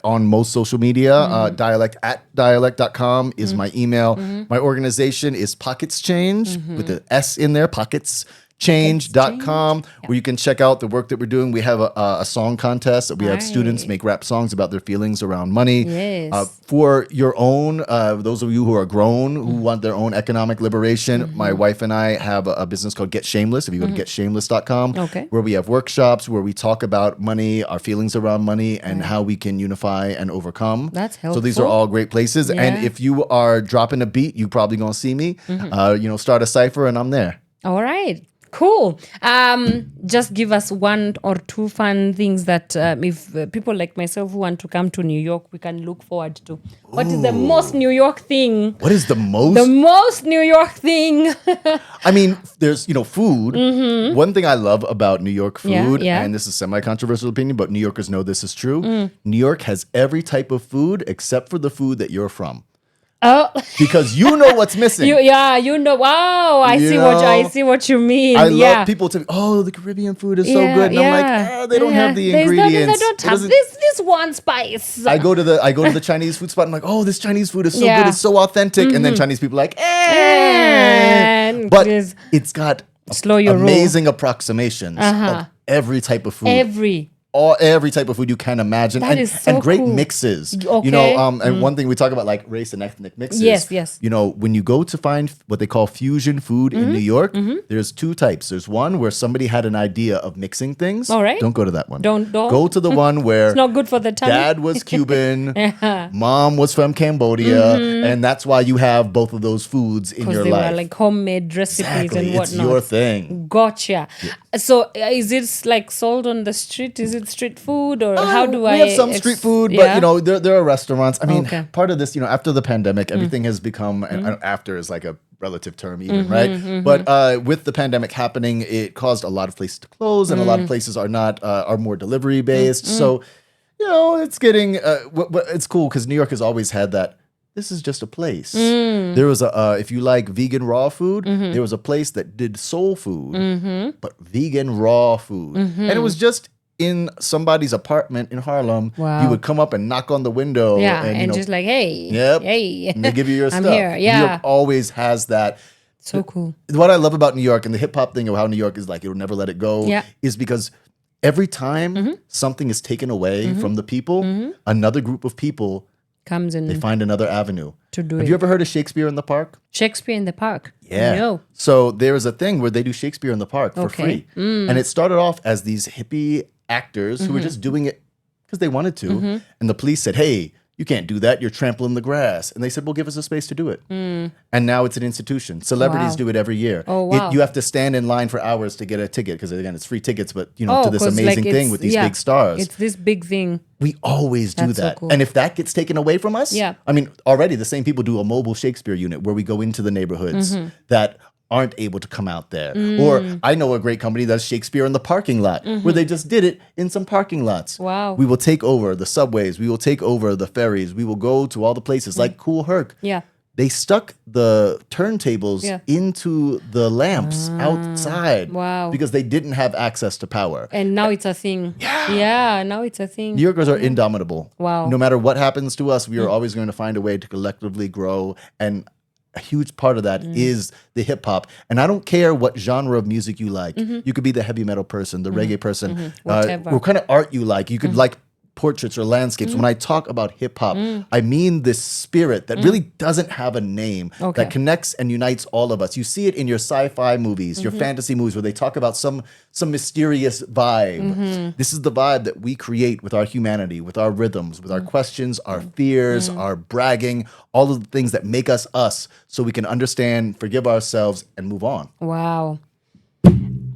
on most social media. Dyalekt@dyalekt.com is my email. My organization is Pockets Change with the S in there, pocketschange.com, where you can check out the work that we're doing. We have a song contest that we have students make rap songs about their feelings around money. Yes. For your own, those of you who are grown, who want their own economic liberation, my wife and I have a business called Get Shameless. If you go to getshameless.com, where we have workshops where we talk about money, our feelings around money, and how we can unify and overcome. That's helpful. So these are all great places. And if you are dropping a beat, you probably going to see me. Start a cipher and I'm there. All right. Cool. Just give us one or two fun things that if people like myself who want to come to New York, we can look forward to. What is the most New York thing? What is the most? The most New York thing. I mean, there's, food. One thing I love about New York food, Yeah. and this is semi-controversial opinion, but New Yorkers know this is true. New York has every type of food except for the food that you're from. Oh, because you know what's missing. Wow, I see what you mean. I love people to. Oh, the Caribbean food is so good, and I'm like, they don't have the ingredients. They don't have this one spice. I go to the Chinese food spot. And I'm like, oh, this Chinese food is so good. It's so authentic. And then Chinese people are like, but it's got amazing approximations of every type of food. Every type of food you can imagine, and great mixes. And one thing we talk about, like race and ethnic mixes. Yes. When you go to find what they call fusion food in New York, there's two types. There's one where somebody had an idea of mixing things. All right. Don't go to that one. Don't. Go to the one where it's not good for the tummy. Dad was Cuban, mom was from Cambodia, and that's why you have both of those foods in your life. Because they were like homemade recipes and whatnot. It's your thing. Gotcha. Yeah. So is it like sold on the street? Is it street food, or how do I? We have some street food, but there are restaurants. I mean, part of this, after the pandemic, everything has become, and after is like a relative term even, right? But with the pandemic happening, it caused a lot of places to close, and a lot of places are more delivery based. So, it's getting, it's cool because New York has always had that. This is just a place. There was if you like vegan raw food, there was a place that did soul food, but vegan raw food. And it was just in somebody's apartment in Harlem, Wow. you would come up and knock on the window. Yeah, and, and just like, hey, yep, hey. and they give you your I'm stuff. here, New yeah. York always has that. So cool. What I love about New York and the hip hop thing of how New York is like, it'll never let it go, Yeah. is because every time something is taken away from the people, another group of people, Comes in they find another avenue. to do Have it. you ever heard of Shakespeare in the Park? Shakespeare in the Park. Yeah. No. So there is a thing where they do Shakespeare in the Park for Okay. free. And it started off as these hippie actors who were just doing it because they wanted to. And the police said, hey, you can't do that. You're trampling the grass. And they said, well, give us a space to do it. And now it's an institution. Celebrities Wow. do it every year. Oh, wow. You have to stand in line for hours to get a ticket because, again, it's free tickets, but, to this 'cause, amazing like, thing it's- with these yeah, big stars. It's this big thing. We always do That's so that. cool. And if that gets taken away from us, Yeah. I mean, already the same people do a mobile Shakespeare unit where we go into the neighborhoods that aren't able to come out there. Or I know a great company that's Shakespeare in the parking lot where they just did it in some parking lots. Wow. We will take over the subways. We will take over the ferries. We will go to all the places like Cool Herc. Yeah. They stuck the turntables Yeah. into the lamps outside Wow. because they didn't have access to power. And now it's a thing. Yeah, now it's a thing. New Yorkers are indomitable. Wow. No matter what happens to us, we are always going to find a way to collectively grow. And a huge part of that is the hip hop. And I don't care what genre of music you like. You could be the heavy metal person, the reggae person, Whatever. what kind of art you like. You could like portraits or landscapes. When I talk about hip hop, I mean this spirit that really doesn't have a name, Okay. that connects and unites all of us. You see it in your sci-fi movies, your fantasy movies, where they talk about some mysterious vibe. This is the vibe that we create with our humanity, with our rhythms, with our questions, our fears, our bragging, all of the things that make us us, so we can understand, forgive ourselves, and move on. Wow.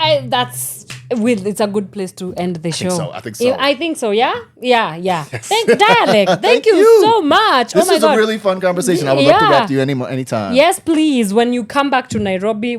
It's a good place to end the show. I think so. I think so, yeah? Yeah. Thank Dyalekt. Thank you so much. This oh my was God. a really fun conversation. I would love to Yeah. rap to you anytime. Yes, please. When you come back to Nairobi,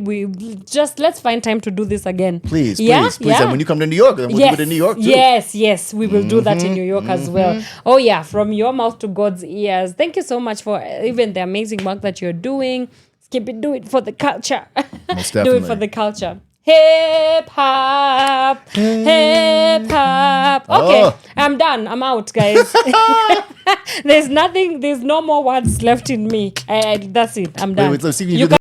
let's find time to do this again. Please. Yeah? And when you come to New York, then we'll do it in New York too. Yes, we will do that in New York as well. Oh yeah, from your mouth to God's ears. Thank you so much for even the amazing work that you're doing. Do it for the culture. Most Do it definitely. for the culture. Hip hop, hip hop. Okay, Oh. I'm done. I'm out, guys. There's no more words left in me. That's it. I'm done. Wait, let's see if you You do the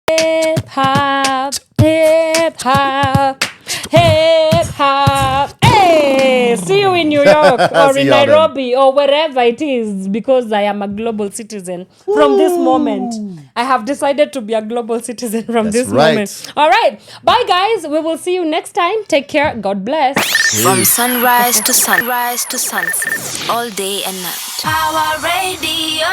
hip hop, hip hop, hip hop. Hey, see you in New York or See in y'all then. Nairobi or wherever it is, because I am a global citizen from this moment. I have decided to be a global citizen from That's this right. moment. All right. Bye, guys. We will see you next time. Take care. God bless. From sunrise to sunset, all day and night. Power Radio.